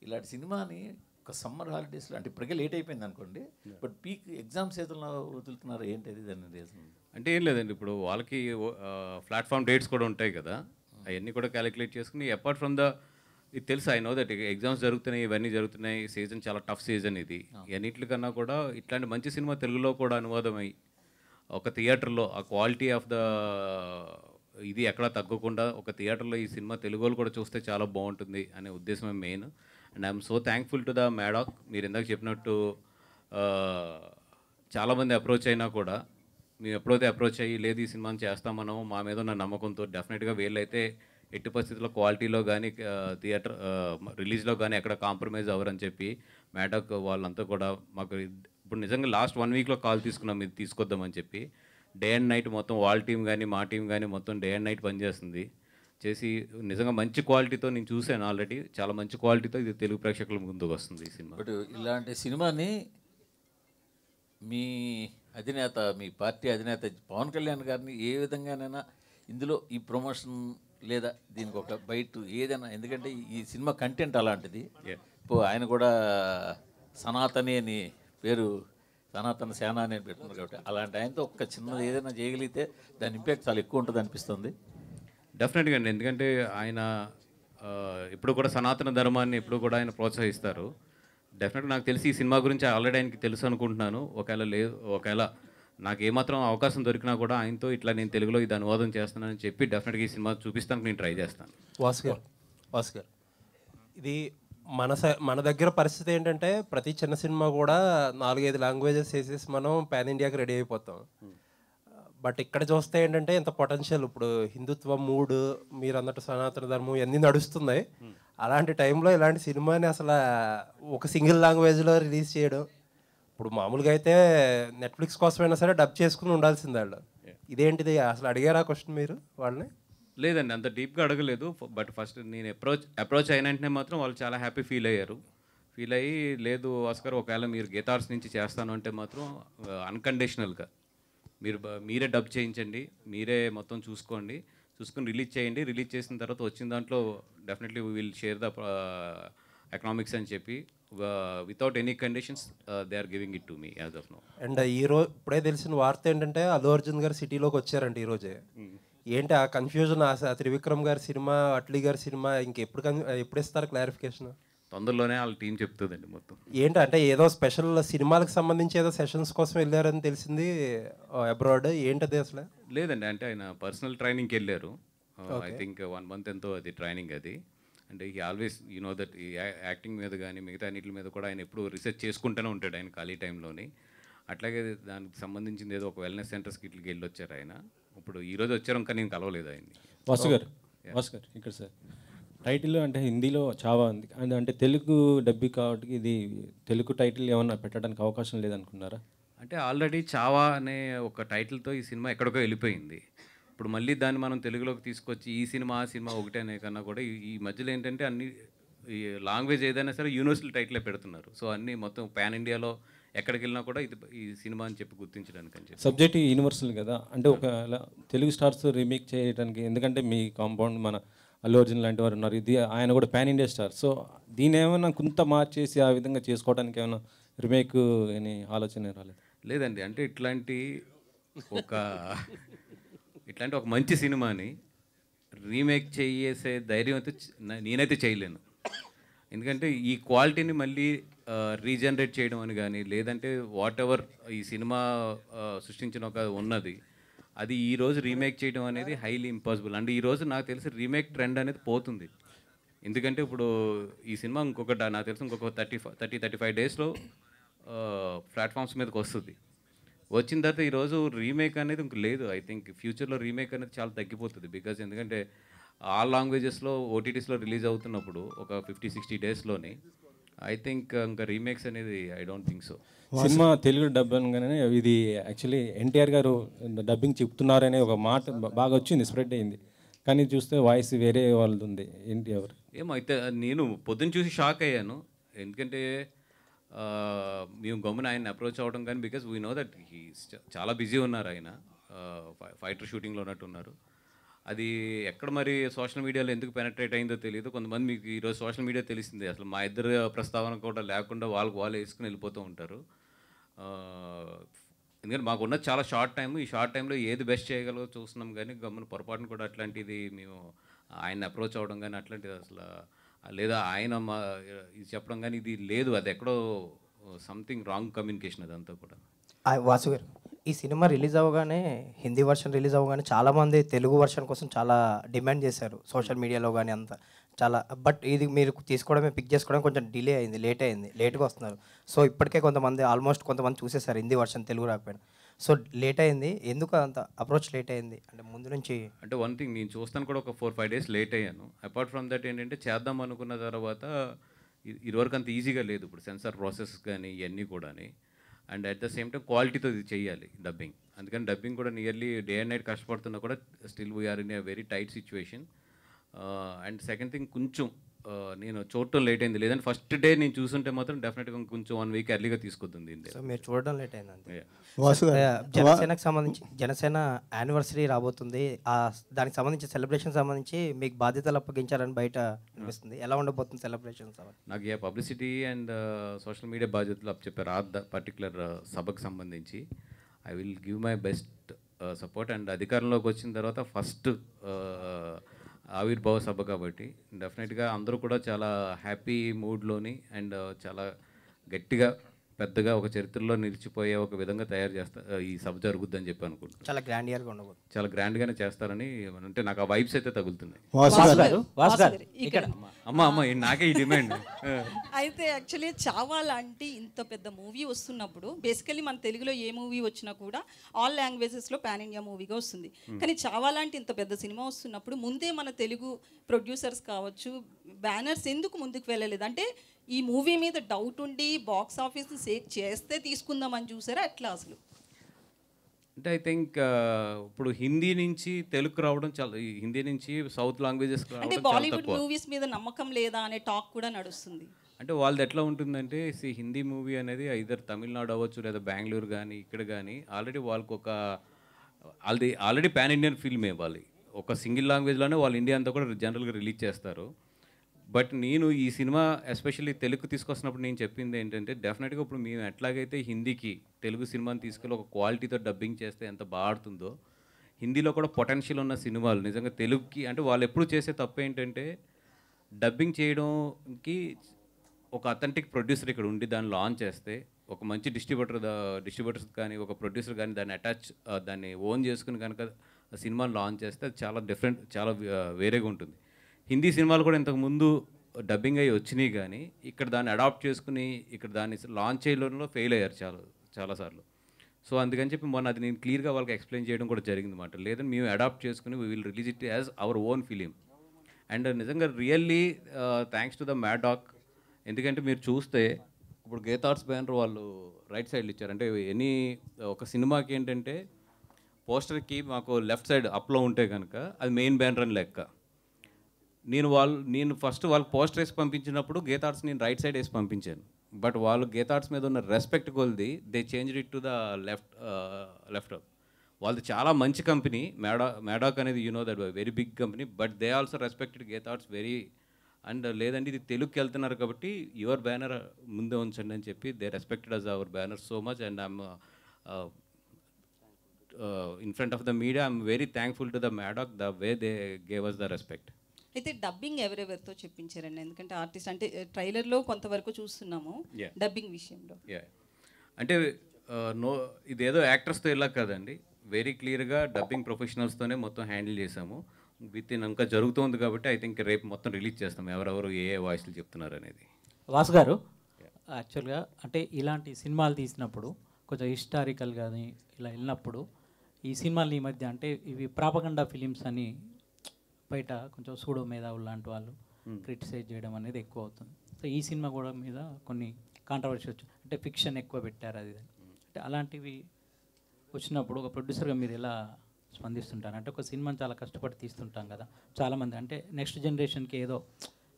ఇలాంటి సినిమాని ఒక సమ్మర్ హాలిడేస్లో, అంటే ఇప్పటికే లేట్ అయిపోయింది అనుకోండి, బట్ పీక్ ఎగ్జామ్ చేతుల్లో వదులుతున్నారు, ఏంటి దాని రీజన్? అంటే ఏం లేదండి, ఇప్పుడు వాళ్ళకి ప్లాట్ఫామ్ డేట్స్ కూడా ఉంటాయి కదా, అవన్నీ కూడా క్యాలిక్యులేట్ చేసుకుని అపార్ట్ ఫ్రమ్ ఇది తెలుసు, ఐ నో దట్ ఎగ్జామ్స్ జరుగుతున్నాయి, ఇవన్నీ జరుగుతున్నాయి, సీజన్ చాలా టఫ్ సీజన్ ఇది. అన్నిటికన్నా కూడా ఇట్లాంటి మంచి సినిమా తెలుగులో కూడా అనువాదమై ఒక థియేటర్లో ఆ క్వాలిటీ ఆఫ్ ద ఇది ఎక్కడా తగ్గకుండా ఒక థియేటర్లో ఈ సినిమా తెలుగు వాళ్ళు కూడా చూస్తే చాలా బాగుంటుంది అనే ఉద్దేశమే main. And I'm so thankful to the Maddock. మీరు ఇందాక చెప్పినట్టు చాలామంది అప్రోచ్ అయినా కూడా మేము ఎప్పుడైతే అప్రోచ్ అయ్యి లేదు ఈ సినిమాని చేస్తామనో మా మీద ఉన్న నమ్మకంతో డెఫినెట్గా వీళ్ళైతే ఎట్టి పరిస్థితుల్లో క్వాలిటీలో కానీ థియేటర్ రిలీజ్లో కానీ ఎక్కడ కాంప్రమైజ్ అవ్వరని చెప్పి మ్యాడాక్ వాళ్ళంతా కూడా మాకు ఇప్పుడు నిజంగా లాస్ట్ 1 వీక్లో కాల్ తీసుకున్నాం ఇది తీసుకొద్దామని చెప్పి. డే అండ్ నైట్ మొత్తం వాళ్ళ టీం కానీ మా టీం కానీ మొత్తం డే అండ్ నైట్ పనిచేస్తుంది చేసి నిజంగా మంచి క్వాలిటీతో నేను చూశాను ఆల్రెడీ, చాలా మంచి క్వాలిటీతో ఇది తెలుగు ప్రేక్షకుల ముందుకు వస్తుంది ఈ సినిమా. బట్ ఇలాంటి సినిమాని మీ అధినేత, మీ పార్టీ అధినేత పవన్ కళ్యాణ్ గారిని ఏ విధంగానైనా ఇందులో ఈ ప్రమోషన్ లేదా దీనికి ఒక బయట ఏదైనా, ఎందుకంటే ఈ సినిమా కంటెంట్ అలాంటిది. ఇప్పుడు ఆయన కూడా సనాతని అని పేరు, సనాతన సేన అని పెట్టుకున్నారు కాబట్టి అలాంటి ఆయనతో ఒక చిన్నది ఏదైనా చేయగలిగితే దాని ఇంపాక్ట్ చాలా ఎక్కువ ఉంటుంది అనిపిస్తుంది. డెఫినెట్గా అండి, ఎందుకంటే ఆయన ఇప్పుడు కూడా సనాతన ధర్మాన్ని ఇప్పుడు కూడా ఆయన ప్రోత్సహిస్తారు. డెఫినెట్గా నాకు తెలిసి ఈ సినిమా గురించి ఆల్రెడీ ఆయనకి తెలుసు అనుకుంటున్నాను. ఒకవేళ నాకు ఏమాత్రం అవకాశం దొరికినా కూడా ఆయనతో ఇట్లా నేను తెలుగులో ఇది అనువాదం చేస్తున్నానని చెప్పి డెఫినెట్గా ఈ సినిమా చూపిస్తానికి నేను ట్రై చేస్తాను. వాస్కర్ ఇది మన దగ్గర పరిస్థితి ఏంటంటే ప్రతి చిన్న సినిమా కూడా 4-5 లాంగ్వేజెస్ వేసేసి మనం పాన్ ఇండియాకి రెడీ అయిపోతాం. బట్ ఇక్కడ చూస్తే ఏంటంటే ఇంత పొటెన్షియల్, ఇప్పుడు హిందుత్వ మూడ్ మీరు అన్నట్టు సనాతన ధర్మం ఇవన్నీ నడుస్తున్నాయి. అలాంటి టైంలో ఇలాంటి సినిమాని అసలు ఒక సింగిల్ లాంగ్వేజ్లో రిలీజ్ చేయడం, ఇప్పుడు మామూలుగా అయితే నెట్ఫ్లిక్స్ కోసమైనా సరే డబ్ చేసుకుని ఉండాల్సింది వాళ్ళు. ఇదేంటిది అసలు అడిగారా క్వశ్చన్ మీరు వాళ్ళని? లేదండి, అంత డీప్గా అడగలేదు. బట్ ఫస్ట్ నేను అప్రోచ్ అయిన వెంటనే మాత్రం వాళ్ళు చాలా హ్యాపీ ఫీల్ అయ్యారు. ఫీల్ అయ్యి లేదు ఆస్కర్ ఒకవేళ మీరు గీతార్స్ నుంచి చేస్తాను అంటే మాత్రం అన్కండిషనల్గా మీరే డబ్ చేయించండి, మీరే మొత్తం చూసుకుని రిలీజ్ చేయండి, రిలీజ్ చేసిన తర్వాత వచ్చిన దాంట్లో definitely will share the economics అని చెప్పి without any conditions they are giving it to me as of now. And ఈరోజు ఇప్పుడే తెలిసిన వార్త ఏంటంటే అల్లు అర్జున్ గారు సిటీలోకి వచ్చారంట ఈరోజే. ఏంటి ఆ కన్ఫ్యూజన్? ఆ త్రివిక్రమ్ గారి సినిమా, అట్లీ గారి సినిమా ఇంకెప్పుడు ఎప్పుడు ఇస్తారు క్లారిఫికేషన్? తొందరలోనే వాళ్ళ టీం చెప్తుందండి మొత్తం. ఏంటి అంటే ఏదో స్పెషల్ సినిమాలకు సంబంధించి ఏదో సెషన్స్ కోసం వెళ్ళారని తెలిసింది అబ్రాడ్. ఏంటది అసలు? లేదండి, అంటే ఆయన పర్సనల్ ట్రైనింగ్కి వెళ్ళారు. ఐ థింక్ 1 month ఎంతో అది ట్రైనింగ్ అది. అంటే ఈ ఆల్వేస్ నో దట్ ఈ యాక్టింగ్ మీద కానీ మిగతా అన్నిటి మీద కూడా ఆయన ఎప్పుడు రీసెర్చ్ చేసుకుంటూనే ఉంటాడు ఆయన ఖాళీ టైంలోని. అట్లాగే దానికి సంబంధించింది ఏదో ఒక వెల్నెస్ సెంటర్స్కి ఇట్లకి వెళ్ళి వచ్చారు ఆయన. ఇప్పుడు ఈరోజు వచ్చారు, ఇంకా నేను కలవలేదు ఆయన్ని. వాసు గారు ఇక్కడ సార్ టైటిల్ అంటే హిందీలో చావా ఉంది, అంటే తెలుగు డబ్బి కాబట్టి ఇది తెలుగు టైటిల్ ఏమన్నా పెట్టడానికి అవకాశం లేదనుకున్నారా? అంటే ఆల్రెడీ చావా అనే ఒక టైటిల్తో ఈ సినిమా ఎక్కడికో వెళ్ళిపోయింది. ఇప్పుడు మళ్ళీ దాన్ని మనం తెలుగులోకి తీసుకొచ్చి ఈ సినిమా ఆ సినిమా ఒకటే అనే కన్నా కూడా ఈ మధ్యలో ఏంటంటే అన్ని ఈ లాంగ్వేజ్ ఏదైనా సరే యూనివర్సల్ టైటిలే పెడుతున్నారు. సో అన్నీ మొత్తం పాన్ ఇండియాలో ఎక్కడికి వెళ్ళినా కూడా ఇది ఈ సినిమా అని చెప్పి గుర్తించడానికి అని చెప్పి. సబ్జెక్ట్ యూనివర్సల్ కదా, అంటే ఒక తెలుగు స్టార్స్ రీమేక్ చేయడానికి, ఎందుకంటే మీ కాంపౌండ్ మన అల్లు అర్జున్ లాంటి వారు ఉన్నారు, ఇది ఆయన కూడా పాన్ ఇండియా స్టార్. సో దీని ఏమైనా కొంత మార్చేసి ఆ విధంగా చేసుకోవడానికి ఏమైనా రీమేక్ అని ఆలోచన రాలేదు? లేదండి, అంటే ఇట్లాంటి ఒక మంచి సినిమాని రీమేక్ చేసే ధైర్యం అయితే నేనైతే చేయలేను. ఎందుకంటే ఈ క్వాలిటీని మళ్ళీ రీజనరేట్ చేయడం అని కానీ, లేదంటే వాట్ ఎవర్ ఈ సినిమా సృష్టించిన ఒక ఉన్నది అది ఈరోజు రీమేక్ చేయడం అనేది హైలీ ఇంపాసిబుల్. అండ్ ఈరోజు నాకు తెలిసి రీమేక్ ట్రెండ్ అనేది పోతుంది. ఎందుకంటే ఇప్పుడు ఈ సినిమా నాకు తెలిసి ఇంకొక 35 డేస్లో ప్లాట్ఫామ్స్ మీదకి వస్తుంది. వచ్చిన తర్వాత ఈరోజు రీమేక్ అనేది ఇంక లేదు. ఐ థింక్ ఫ్యూచర్లో రీమేక్ అనేది చాలా తగ్గిపోతుంది. బికాజ్ ఎందుకంటే ఆల్ లాంగ్వేజెస్లో ఓటీటీస్లో రిలీజ్ అవుతున్నప్పుడు ఒక 50-60 డేస్లోనే ఐ థింక్ ఇంకా రీమేక్స్ అనేది I don't think so. Cinema Telugu dub అనగానే ఇది యాక్చువల్లీ ఎన్టీఆర్ గారు డబ్బింగ్ చెప్తున్నారనే ఒక మాట బాగా వచ్చింది, స్ప్రెడ్ అయింది. కానీ చూస్తే వాయిస్ వేరే వాళ్ళది ఉంది. ఏంటి ఎవరు? ఏమో అయితే నేను పొద్దున్న చూసి షాక్ అయ్యాను. ఎందుకంటే మేము గమ్మున ఆయన అప్రోచ్ అవ్వడం కానీ, బికాజ్ వీ నో దట్ చాలా బిజీ ఉన్నారు ఆయన, ఫైటర్ షూటింగ్లో ఉన్నట్టున్నారు. అది ఎక్కడ మరి సోషల్ మీడియాలో ఎందుకు పెనట్రేట్ అయిందో తెలియదు. కొంతమంది మీకు ఈరోజు సోషల్ మీడియా తెలిసిందే, అసలు మా ఇద్దరు ప్రస్తావన కూడా లేకుండా వాళ్ళు వేసుకుని వెళ్ళిపోతూ ఉంటారు. ఎందుకంటే మాకున్న చాలా షార్ట్ టైం, ఈ షార్ట్ టైంలో ఏది బెస్ట్ చేయగలదో చూస్తున్నాం. కానీ గమ్మున పొరపాటును కూడా అట్లాంటిది మేము ఆయన అప్రోచ్ అవ్వడం కానీ అట్లాంటిది అసలు, లేదా ఆయన ఇది చెప్పడం కానీ ఇది లేదు. అది ఎక్కడో సంథింగ్ రాంగ్ కమ్యూనికేషన్ అదంతా కూడా. వాసు గారు, ఈ సినిమా రిలీజ్ అవ్వగానే, హిందీ వర్షన్ రిలీజ్ అవ్వగానే చాలామంది తెలుగు వర్షన్ కోసం చాలా డిమాండ్ చేశారు సోషల్ మీడియాలో కానీ అంతా చాలా. బట్ ఇది మీరు తీసుకోవడమే, పిక్ చేసుకోవడం కొంచెం డిలే అయింది, లేట్గా వస్తున్నారు. సో ఇప్పటికే కొంతమంది చూసేశారు హిందీ వర్షన్, తెలుగు రాకపోయినా. సో లేట్ అయింది, ఎందుకు అంత అప్రోచ్ లేట్ అయింది? అంటే ముందు నుంచి అంటే వన్ థింగ్, నేను చూస్తాను కూడా ఒక 4-5 డేస్ లేట్ అయ్యాను. అపార్ట్ ఫ్రమ్ దట్ ఏంటంటే చేద్దాం అనుకున్న తర్వాత ఇదివరకు అంత ఈజీగా లేదు. ఇప్పుడు సెన్సార్ ప్రాసెస్ కానీ ఇవన్నీ కూడా, and at the same time క్వాలిటీతో ఇది చేయాలి డబ్బింగ్. అందుకని డబ్బింగ్ కూడా నియర్లీ డే అండ్ నైట్ కష్టపడుతున్నా కూడా still we're in a very tight situation. And second thing, కొంచెం నేను చూడటం లేట్ అయింది. లేదంటే ఫస్ట్ డే నేను చూస్తుంటే మాత్రం డెఫినెట్గా కొంచెం 1 వీక్ ఎర్లీగా తీసుకొద్ది. సో మీరు చూడడం లేట్ అయింది. జనసేనకు సంబంధించి, జనసేన యానివర్సరీ రాబోతుంది, దానికి సంబంధించి సెలబ్రేషన్ సంబంధించి మీకు బాధ్యతలు అప్పగించారని బయట అనిపిస్తుంది. ఎలా ఉండబోతుంది సెలబ్రేషన్? నాకు పబ్లిసిటీ అండ్ సోషల్ మీడియా బాధ్యతలు చెప్పారు. ఆ పర్టికులర్ సభకు సంబంధించి I will give my best support. And అధికారంలోకి వచ్చిన తర్వాత ఫస్ట్ ఆవిర్భావ సభ కాబట్టి డెఫినెట్గా అందరూ కూడా చాలా హ్యాపీ మూడ్లోని అండ్ చాలా గట్టిగా పెద్దగా ఒక చరిత్రలో నిలిచిపోయే ఒక విధంగా తయారు చేస్తారు. ఈ సభ జరుగుద్దని చెప్పి అనుకుంటున్నాను. చాలా గ్రాండ్గా ఉండబోతుంది, చాలా గ్రాండ్గానే చేస్తారని, అంటే నాకు ఆ వైబ్స్ అయితే తగులుతున్నాయి. అమ్మ నాకే ఈ డిమాండ్. అయితే యాక్చువల్లీ చావా లాంటి ఇంత పెద్ద మూవీ వస్తున్నప్పుడు, బేసికలీ మన తెలుగులో ఏ మూవీ వచ్చినా కూడా ఆల్ లాంగ్వేజెస్లో పాన్ ఇండియా మూవీగా వస్తుంది. కానీ చావా లాంటి ఇంత పెద్ద సినిమా వస్తున్నప్పుడు ముందే మన తెలుగు ప్రొడ్యూసర్స్ కావచ్చు, బ్యానర్స్ ఎందుకు ముందుకు వెళ్ళలేదు? అంటే ఈ మూవీ మీద డౌట్ ఉండి బాక్స్ ఆఫీస్ని సేక్ చేస్తే తీసుకుందామని చూసారా ఎట్లా అసలు? అంటే ఐ థింక్ ఇప్పుడు హిందీ నుంచి తెలుగు రావడం చాలా, హిందీ నుంచి సౌత్ లాంగ్వేజెస్ అంటే బాలీవుడ్ మూవీస్ మీద నమ్మకం లేదా అనే టాక్ కూడా నడుస్తుంది. అంటే వాళ్ళది ఎట్లా ఉంటుందంటే, హిందీ మూవీ అనేది ఐదర్ తమిళనాడు అవ్వచ్చు లేదా బెంగళూరు కానీ ఇక్కడ కానీ ఆల్రెడీ వాళ్ళకి ఆల్రెడీ పాన్ ఇండియన్ ఫిల్మ్ ఇవ్వాలి. ఒక సింగిల్ లాంగ్వేజ్లోనే వాళ్ళు ఇండియా అంతా కూడా జనరల్గా రిలీజ్ చేస్తారు. బట్ నేను ఈ సినిమా ఎస్పెషల్లీ తెలుగు తీసుకొస్తున్నప్పుడు నేను చెప్పింది ఏంటంటే డెఫినెట్గా ఇప్పుడు మేము ఎట్లాగైతే హిందీకి తెలుగు సినిమాని తీసుకెళ్ళి ఒక క్వాలిటీతో డబ్బింగ్ చేస్తే ఎంత బాగుంటుందో హిందీలో కూడా పొటెన్షియల్ ఉన్న సినిమాలు నిజంగా తెలుగుకి అంటే వాళ్ళు ఎప్పుడు చేసే తప్పు ఏంటంటే డబ్బింగ్ చేయడంకి ఒక అథెంటిక్ ప్రొడ్యూసర్ ఇక్కడ ఉండి దాన్ని లాంచ్ చేస్తే ఒక మంచి డిస్ట్రిబ్యూటర్స్ కానీ ఒక ప్రొడ్యూసర్ కానీ దాన్ని దాన్ని ఓన్ చేసుకుని కనుక సినిమాని లాంచ్ చేస్తే అది చాలా డిఫరెంట్ చాలా వేరేగా ఉంటుంది. హిందీ సినిమాలు కూడా ఇంతకుముందు డబ్బింగ్ అయ్యి వచ్చినాయి కానీ ఇక్కడ దాన్ని అడాప్ట్ చేసుకుని ఇక్కడ దాన్ని లాంచ్ చేయడంలో ఫెయిల్ అయ్యారు చాలాసార్లు. సో అందుకని చెప్పి మొన్న అది నేను క్లియర్గా వాళ్ళకి ఎక్స్ప్లెయిన్ చేయడం కూడా జరిగింది అన్నమాట. లేదని మేము అడాప్ట్ చేసుకుని we will release it as our own film. And నిజంగా really thanks to the Maddock. ఎందుకంటే మీరు చూస్తే ఇప్పుడు గీతా ఆర్ట్స్ బ్యానర్ వాళ్ళు రైట్ సైడ్లో ఇచ్చారు. అంటే ఒక సినిమాకి ఏంటంటే పోస్టర్కి మాకు లెఫ్ట్ సైడ్ అప్లో ఉంటే కనుక అది మెయిన్ బ్యానర్ అని లెక్క. నేను ఫస్ట్ వాళ్ళకి పోస్టర్ వేసి పంపించినప్పుడు గీతా ఆర్ట్స్ నేను రైట్ సైడ్ వేసి పంపించాను. బట్ వాళ్ళు గీతా ఆర్ట్స్ మీద ఉన్న రెస్పెక్ట్ కొలిది they change it to the left. వాళ్ళది చాలా మంచి కంపెనీ మ్యాడాక్ అనేది you know that very big company. But they also respected Geetha Arts very. And లేదంటే ఇది తెలుగుకి వెళ్తున్నారు కాబట్టి యువర్ బ్యానర్ ముందే ఉంచండి అని చెప్పి they respected us our banner so much. And I'm in front of the media I'm very thankful to the Maddock the way they gave us the respect. అయితే డబ్బింగ్ ఎవరెవరితో చెప్పించారండి? ఎందుకంటే ఆర్టిస్ట్ అంటే ట్రైలర్లో కొంతవరకు చూస్తున్నాము డబ్బింగ్ విషయంలో. అంటే ఇదేదో యాక్టర్స్తో ఇలా కదండి, వెరీ క్లియర్గా డబ్బింగ్ ప్రొఫెషనల్స్తోనే మొత్తం హ్యాండిల్ చేసాము. విత్ ఇన్ ఇంకా జరుగుతుంది కాబట్టి ఐ థింక్ రేపు మొత్తం రిలీజ్ చేస్తాం ఎవరెవరు ఏ వాయిస్లు చెప్తున్నారు అనేది. వాసు గారు యాక్చువల్గా అంటే ఇలాంటి సినిమాలు తీసినప్పుడు కొంచెం హిస్టారికల్ కానీ ఇలా వెళ్ళినప్పుడు ఈ సినిమాలు ఈ మధ్య అంటే ఇవి ప్రాపగండా ఫిలిమ్స్ అని బయట కొంచెం సూడో మేధావులు లాంటి వాళ్ళు క్రిటిసైజ్ చేయడం అనేది ఎక్కువ అవుతుంది. సో ఈ సినిమా కూడా మీద కొన్ని కాంట్రవర్సీ వచ్చు, అంటే ఫిక్షన్ ఎక్కువ పెట్టారు అది అంటే అలాంటివి వచ్చినప్పుడు ఒక ప్రొడ్యూసర్గా మీరు ఎలా స్పందిస్తుంటారు? అంటే ఒక సినిమాని చాలా కష్టపడి తీస్తుంటాం కదా చాలామంది, అంటే నెక్స్ట్ జనరేషన్కి ఏదో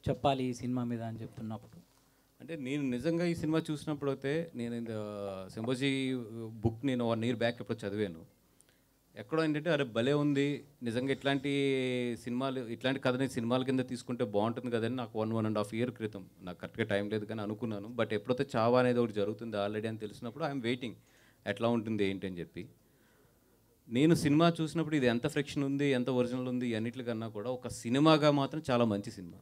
చెప్పాలి ఈ సినిమా మీద అని చెప్తున్నప్పుడు. అంటే నేను నిజంగా ఈ సినిమా చూసినప్పుడు అయితే నేను సింబోజీ బుక్ నేను 1 year బ్యాక్ ఎప్పుడు చదివాను. ఎక్కడో ఏంటంటే అరే భలే ఉంది నిజంగా ఇట్లాంటి సినిమాలు ఇట్లాంటి కథని సినిమాల కింద తీసుకుంటే బాగుంటుంది కదని నాకు 1.5 year క్రితం, నాకు కరెక్ట్గా టైం లేదు కానీ అనుకున్నాను. బట్ ఎప్పుడైతే చావా అనేది ఒకటి జరుగుతుంది ఆల్రెడీ అని తెలిసినప్పుడు ఐఎమ్ వెయిటింగ్ ఎట్లా ఉంటుంది ఏంటి అని చెప్పి. నేను సినిమా చూసినప్పుడు ఇది ఎంత ఫ్రిక్షన్ ఉంది ఎంత ఒరిజినల్ ఉంది అన్నిటికన్నా కూడా ఒక సినిమాగా మాత్రం చాలా మంచి సినిమా.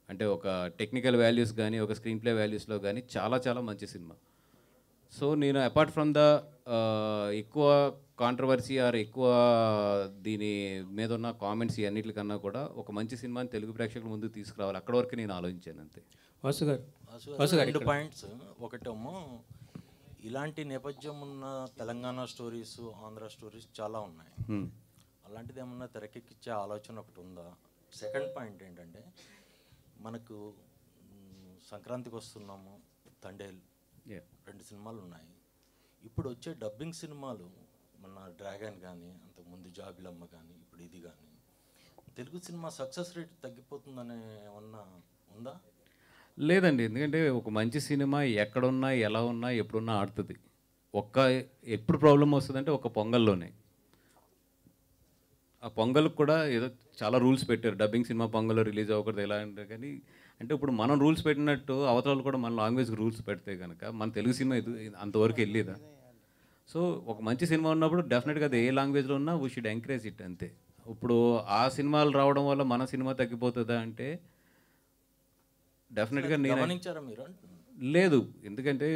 అంటే ఒక టెక్నికల్ వాల్యూస్ కానీ ఒక స్క్రీన్ ప్లే వాల్యూస్లో కానీ చాలా చాలా మంచి సినిమా. సో నేను అపార్ట్ ఫ్రమ్ ద ఎక్కువ కాంట్రవర్సీ ఆర్ ఎక్కువ దీని మీద ఉన్న కామెంట్స్ అన్నిటికన్నా కూడా ఒక మంచి సినిమాని తెలుగు ప్రేక్షకుల ముందుకు తీసుకురావాలి, అక్కడ వరకు నేను ఆలోచించాను అంతే. వాసు గారు 2 పాయింట్స్. ఒకటేమో ఇలాంటి నేపథ్యం ఉన్న తెలంగాణ స్టోరీస్ ఆంధ్ర స్టోరీస్ చాలా ఉన్నాయి. అలాంటిది ఏమన్నా తెరకెక్కించే ఆలోచన ఒకటి ఉందా? సెకండ్ పాయింట్ ఏంటంటే మనకు సంక్రాంతికి వస్తున్నాము, తండేల్ 2 సినిమాలు ఉన్నాయి. ఇప్పుడు వచ్చే డబ్బింగ్ సినిమాలు మన డ్రాగన్ కానీ అంతకుముందు జాబిలమ్మ కానీ ఇప్పుడు ఇది కానీ తెలుగు సినిమా సక్సెస్ రేట్ తగ్గిపోతుందనే ఏమన్నా ఉందా? లేదండి, ఎందుకంటే ఒక మంచి సినిమా ఎక్కడున్నా ఎలా ఉన్నా ఎప్పుడున్నా ఆడుతుంది. ఎప్పుడు ప్రాబ్లం వస్తుందంటే ఒక పొంగల్లోనే. ఆ పొంగల్కి కూడా ఏదో చాలా రూల్స్ పెట్టారు, డబ్బింగ్ సినిమా పొంగల్లో రిలీజ్ అవ్వకూడదు ఎలా అంటే. కానీ అంటే ఇప్పుడు మనం రూల్స్ పెట్టినట్టు అవతల కూడా మన లాంగ్వేజ్కి రూల్స్ పెడితే కనుక మన తెలుగు సినిమా అంతవరకు వెళ్ళేదా? సో ఒక మంచి సినిమా ఉన్నప్పుడు డెఫినెట్గా అది ఏ లాంగ్వేజ్లో ఉన్నా వీ షుడ్ ఎంకరేజ్ ఇట్ అంతే. ఇప్పుడు ఆ సినిమాలు రావడం వల్ల మన సినిమా తగ్గిపోతుందా అంటే డెఫినెట్గా నేను లేదు. ఎందుకంటే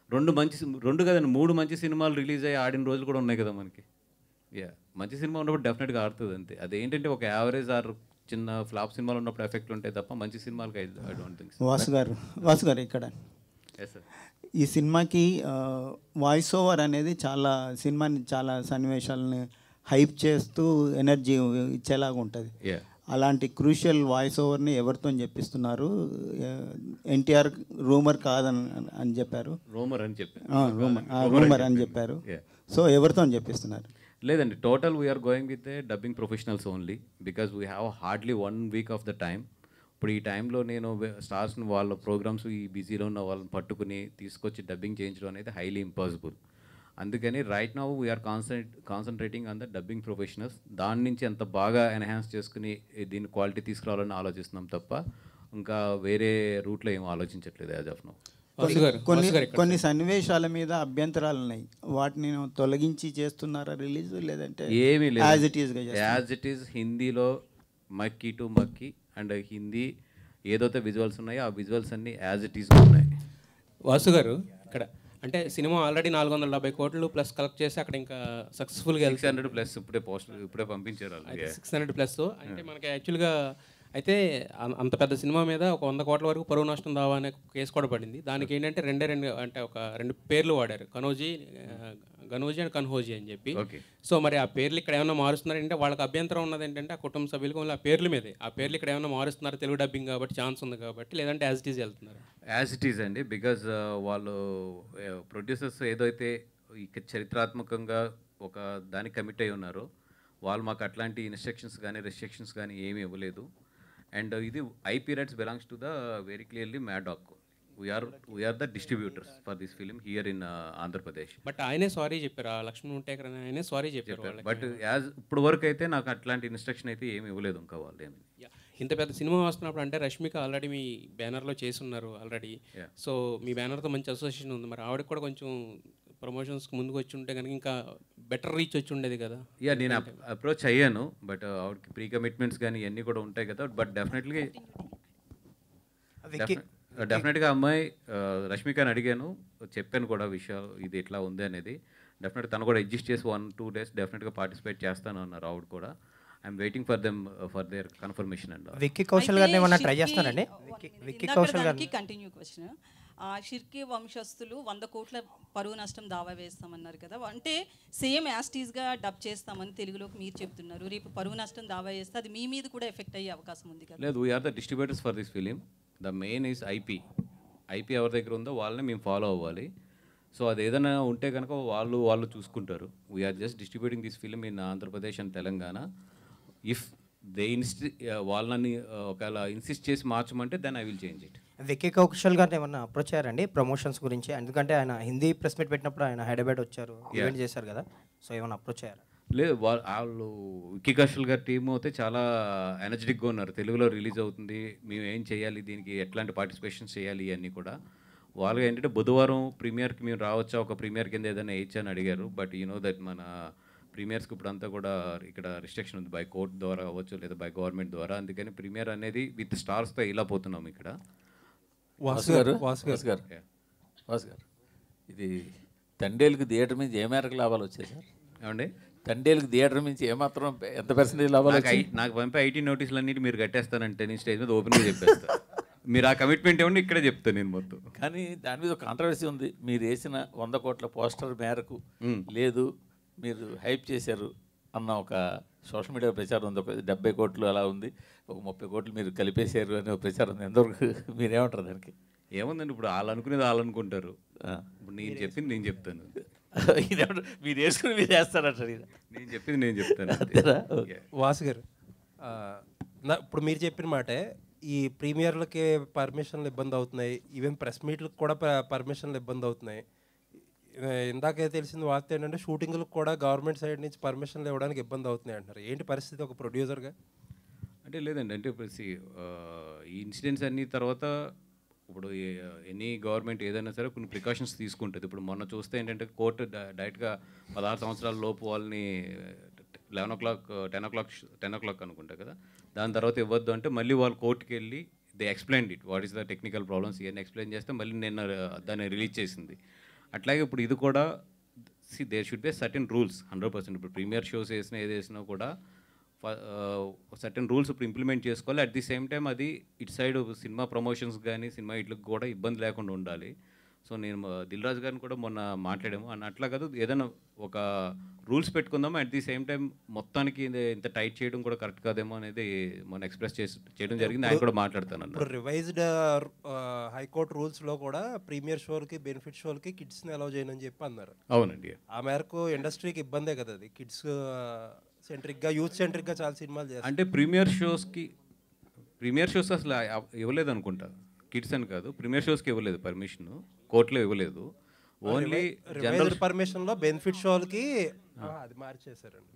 2 కదండి 3 మంచి సినిమాలు రిలీజ్ అయ్యి ఆడిన రోజులు కూడా ఉన్నాయి కదా మనకి. మంచి సినిమా ఉన్నప్పుడు డెఫినెట్గా ఆడుతుంది అంతే. అదేంటంటే ఒక యావరేజ్ ఆర్ చిన్న ఫ్లాప్ సినిమాలు ఉన్నప్పుడు ఎఫెక్ట్లు ఉంటాయి తప్ప మంచి సినిమాలకి ఐ డోంట్ థింక్. వాసు గారు ఇక్కడ ఈ సినిమాకి వాయిస్ ఓవర్ అనేది చాలా సినిమాని చాలా సన్నివేశాలని హైప్ చేస్తూ ఎనర్జీ ఇచ్చేలాగా ఉంటుంది. అలాంటి క్రూషియల్ వాయిస్ ఓవర్ని ఎవరితో చెప్పిస్తున్నారు? ఎన్టీఆర్ రూమర్ కాదని చెప్పారు. రూమర్ అని చెప్పారు. రూమర్ అని చెప్పారు. సో ఎవరితో చెప్పిస్తున్నారు? లేదండి, total we're going with a dubbing professionals only because we have hardly 1 week of the time. ఇప్పుడు ఈ టైంలో నేను స్టార్స్ని వాళ్ళ ప్రోగ్రామ్స్ ఈ బిజీలో ఉన్న వాళ్ళని పట్టుకుని తీసుకొచ్చి డబ్బింగ్ చేయించడం అనేది హైలీ ఇంపాసిబుల్. అందుకని right now we're concentrating on the dubbing professionals. దాని నుంచి ఎంత బాగా ఎన్హాన్స్ చేసుకుని దీన్ని క్వాలిటీ తీసుకురావాలని ఆలోచిస్తున్నాం తప్ప ఇంకా వేరే రూట్లో ఏం ఆలోచించట్లేదు యాజ్ ఆఫ్ నౌ. కొన్ని సన్నివేశాల మీద అభ్యంతరాలు ఉన్నాయి, వాటిని తొలగించి చేస్తున్నారా రిలీజ్, లేదంటే ఏమీ లేదు, యాజ్ ఇట్ ఈస్ హిందీలో మక్కీ టు మక్కీ అండ్ హిందీ ఏదైతే విజువల్స్ ఉన్నాయో ఆ విజువల్స్ అన్నీ యాజ్ ఇట్ ఈస్ ఉన్నాయి. వాసు గారు ఇక్కడ అంటే సినిమా ఆల్రెడీ 470 కోట్లు ప్లస్ కలెక్ట్ చేసి అక్కడ ఇంకా సక్సెస్ఫుల్గా 600 ప్లస్ ఇప్పుడే పంపించారు. 600 ప్లస్ అంటే మనకి యాక్చువల్గా అయితే అంత పెద్ద సినిమా మీద ఒక 100 కోట్ల వరకు పరువు నష్టం దావా అనే కేసు కూడా పడింది. దానికి ఏంటంటే రెండు పేర్లు వాడారు, గనోజీ అండ్ కన్హోజీ అని చెప్పి. సో మరి ఆ పేర్లు ఇక్కడ ఏమైనా మారుస్తున్నారంటే వాళ్ళకి అభ్యంతరం ఉన్నది ఏంటంటే ఆ కుటుంబ సభ్యులకు ఆ పేర్ల మీదే, ఆ పేర్లు ఇక్కడ ఏమైనా మారుస్తున్నారు తెలుగు డబ్బింగ్ కాబట్టి ఛాన్స్ ఉంది కాబట్టి, లేదంటే యాజ్ ఇట్ ఈజ్ వెళ్తున్నారు. యాజ్ ఇట్ ఈజ్ అండి, బికాజ్ వాళ్ళు ప్రొడ్యూసర్స్ ఏదైతే ఇక చరిత్రాత్మకంగా ఒక దానికి కమిట్ అయి ఉన్నారో వాళ్ళు మాకు అట్లాంటి ఇన్స్ట్రక్షన్స్ కానీ రెస్ట్రిక్షన్స్ కానీ ఏమీ ఇవ్వలేదు. అండ్ ఇది IP rights belongs to the very clearly Maddock. We are the distributors for this film here in Andhra Pradesh. But ఆయనే సారీ చెప్పారు, లక్ష్మణ్ ఉంటేకర్ ఆయనే సారీ చెప్పారు. బట్ యాజ్ ఇప్పుడు వరకు అయితే నాకు అట్లాంటి ఇన్స్ట్రక్షన్ అయితే ఏమి ఇవ్వలేదు ఇంకా వాళ్ళు ఏమి. ఇంత పెద్ద సినిమా వస్తున్నప్పుడు అంటే రష్మిక ఆల్రెడీ మీ బ్యానర్లో చేస్తున్నారు ఆల్రెడీ, సో మీ బ్యానర్తో మంచి అసోసియేషన్ ఉంది, మరి ఆవిడకి కూడా కొంచెం ప్రమోషన్స్కి ముందుకు వచ్చి ఉంటే కనుక ఇంకా బెటర్ రీచ్ వచ్చి ఉండేది కదా. నేను అప్రోచ్ అయ్యాను, బట్ ఆవిడకి ప్రీ కమిట్మెంట్స్ కానీ ఇవన్నీ కూడా ఉంటాయి కదా. బట్ డెఫినెట్గా అమ్మాయి రష్మికని అడిగాను, చెప్పాను కూడా విషయాలు ఇది ఎట్లా ఉంది అనేది. డెఫినెట్గా తను కూడా అడ్జస్ట్ చేసి 1-2 days డెఫినెట్గా పార్టిసిపేట్ చేస్తాను అన్నారు ఆవిడ కూడా. I'm waiting for them for their confirmation. And Vicky Kaushal గారిని ఏమన్నా ట్రై చేస్తారండి? విక్కీ కౌశల్ గారిని కంటిన్యూ క్వశ్చన్, షిర్కీ వంశస్థులు 100 కోట్ల పరువు నష్టం దావా వేస్తామన్నారు కదా, అంటే సేమ్ యాస్టీస్గా డబ్ చేస్తామని తెలుగులోకి మీరు చెప్తున్నారు. రేపు పరువు నష్టం దావా వేస్తే అది మీ మీద కూడా ఎఫెక్ట్ అయ్యే అవకాశం ఉంది కదా? లేదు, we are the distributors for this film. The main is IP ఎవరి దగ్గర ఉందో వాళ్ళని మేము ఫాలో అవ్వాలి. సో అది ఏదైనా ఉంటే కనుక వాళ్ళు చూసుకుంటారు. We're just distributing this film in Andhra Pradesh and Telangana. If they వాళ్ళని ఒకవేళ ఇన్సిస్ట్ చేసి మార్చమంటే then I will change it. Vicky Kaushal గారిని ఏమన్నా అప్రోచ్ అయ్యారండి ప్రమోషన్స్ గురించి? ఎందుకంటే ఆయన హిందీ ప్రెస్ మీట్ పెట్టినప్పుడు ఆయన హైదరాబాద్ వచ్చారు, ఈవెంట్ చేశారు కదా, సో ఏమన్నా అప్రోచ్ అయ్యారు? లేదు, వాళ్ళు విక్కీ కౌశల్ గారి టీమ్ అయితే చాలా ఎనర్జెటిక్గా ఉన్నారు. తెలుగులో రిలీజ్ అవుతుంది, మేము ఏం చేయాలి, దీనికి ఎట్లాంటి పార్టిసిపేషన్స్ చేయాలి ఇవన్నీ కూడా. వాళ్ళు ఏంటంటే బుధవారం ప్రీమియర్కి మేము రావచ్చా, ఒక ప్రీమియర్ కింద ఏదైనా వేయచ్చా అని అడిగారు. బట్ యూ నో దట్ మన ప్రీమియర్స్కి ఇప్పుడు అంతా కూడా ఇక్కడ రిస్ట్రిక్షన్ ఉంది, బై కోర్ట్ ద్వారా అవ్వచ్చు లేదా బై గవర్నమెంట్ ద్వారా. అందుకని ప్రీమియర్ అనేది విత్ స్టార్స్తో ఇలా పోతున్నాం ఇక్కడ. వాసు గారు ఇది తండేలుకి థియేటర్ నుంచి ఏ మేరకు లాభాలు వచ్చాయి సార్? ఏమండి, తండేలుకి థియేటర్ నుంచి ఏమాత్రం ఎంత పర్సెంటేజ్ లాభాలు వచ్చాయి? నాకు పంపే ఐటీ నోటీసులు అన్నిటి మీరు కట్టేస్తానంటే నేను స్టేజ్ మీద ఓపెన్గా చెప్పేస్తాను. మీరు ఆ కమిట్మెంట్ ఏమన్నా ఇక్కడే చెప్తాను నేను మొత్తం. కానీ దాని మీద ఒక కాంట్రవర్సీ ఉంది. మీరు వేసిన 100 కోట్ల పోస్టర్ మేరకు లేదు, మీరు హైప్ చేశారు అన్న ఒక సోషల్ మీడియా ప్రచారం ఉంది. ఒక 70 కోట్లు అలా ఉంది, ఒక 30 కోట్లు మీరు కలిపేశారు అనే ప్రచారం ఉంది. ఎంతవరకు మీరేమంటారు దానికి? ఏముందండి, ఇప్పుడు వాళ్ళు అనుకునేది వాళ్ళు అనుకుంటారు. ఇప్పుడు నేను చెప్పింది నేను చెప్తాను. మీరు వేసుకుని మీరు వేస్తారంటారు. నేను చెప్పింది నేను చెప్తాను. వాసు గారు, ఇప్పుడు మీరు చెప్పిన మాటే ఈ ప్రీమియర్లకి పర్మిషన్లు ఇబ్బంది అవుతున్నాయి, ఈవెన్ ప్రెస్ మీట్లకు కూడా పర్మిషన్లు ఇబ్బంది అవుతున్నాయి. ఇందాకే తెలిసింది వార్త ఏంటంటే షూటింగ్లకు కూడా గవర్నమెంట్ సైడ్ నుంచి పర్మిషన్లు ఇవ్వడానికి ఇబ్బంది అవుతున్నాయి అంటున్నారు. ఏంటి పరిస్థితి ఒక ప్రొడ్యూసర్గా? అంటే లేదండి, అంటే ఇప్పుడు ఈ ఇన్సిడెంట్స్ అన్ని తర్వాత ఇప్పుడు ఎనీ గవర్నమెంట్ ఏదైనా సరే కొన్ని ప్రికాషన్స్ తీసుకుంటుంది. ఇప్పుడు మొన్న చూస్తే ఏంటంటే కోర్టు డైరెక్ట్గా 16 సంవత్సరాల లోపు వాళ్ళని 11 o'clock 10 o'clock అనుకుంటా కదా, దాని తర్వాత ఇవ్వద్దు అంటే మళ్ళీ వాళ్ళు కోర్టుకి వెళ్ళి they explain it what is the technical problems ఇవన్నీ ఎక్స్ప్లెయిన్ చేస్తే మళ్ళీ నిన్న దాన్ని రిలీజ్ చేసింది. అట్లాగే ఇప్పుడు ఇది కూడా there should be certain rules 100%. ఇప్పుడు ప్రీమియర్ షోస్ వేసినా ఏది వేసినా కూడా సర్టెన్ రూల్స్ ఇప్పుడు ఇంప్లిమెంట్ చేసుకోవాలి. అట్ ది సేమ్ టైం అది ఇటు సైడ్ సినిమా ప్రమోషన్స్ కానీ సినిమా ఇట్లకు కూడా ఇబ్బంది లేకుండా ఉండాలి. సో నేను దిల్ రాజు గారిని కూడా మొన్న మాట్లాడాము అని అట్లా కాదు, ఏదైనా ఒక రూల్స్ పెట్టుకుందాము. అట్ ది సేమ్ టైం మొత్తానికి ఇంత టైట్ చేయడం కూడా కరెక్ట్ కాదేమో అనేది మొన్న ఎక్స్ప్రెస్ చేయడం జరిగింది. ఆయన కూడా మాట్లాడతాను. ఇప్పుడు రివైజ్డ్ హైకోర్టు రూల్స్లో కూడా ప్రీమియర్ షోలకి బెనిఫిట్ షోలకి కిడ్స్ని అలౌ చేయనని చెప్పి అన్నారు. అవునండి, ఆ మేరకు ఇండస్ట్రీకి ఇబ్బందే కదా అది. కిడ్స్ సెంట్రిక్గా యూత్ సెంట్రిక్గా చాలా సినిమాలు చేస్తారు. అంటే ప్రీమియర్ షోస్ అసలు ఇవ్వలేదు అనుకుంటా, కిడ్స్ అని కాదు, ప్రీమియర్ షోస్కి ఇవ్వలేదు పర్మిషన్, కోర్టులో ఇవ్వలేదు. ఓన్లీ రివైజ్డ్ పర్మిషన్లో బెనిఫిట్ షోలకి అది మార్చేశారండి.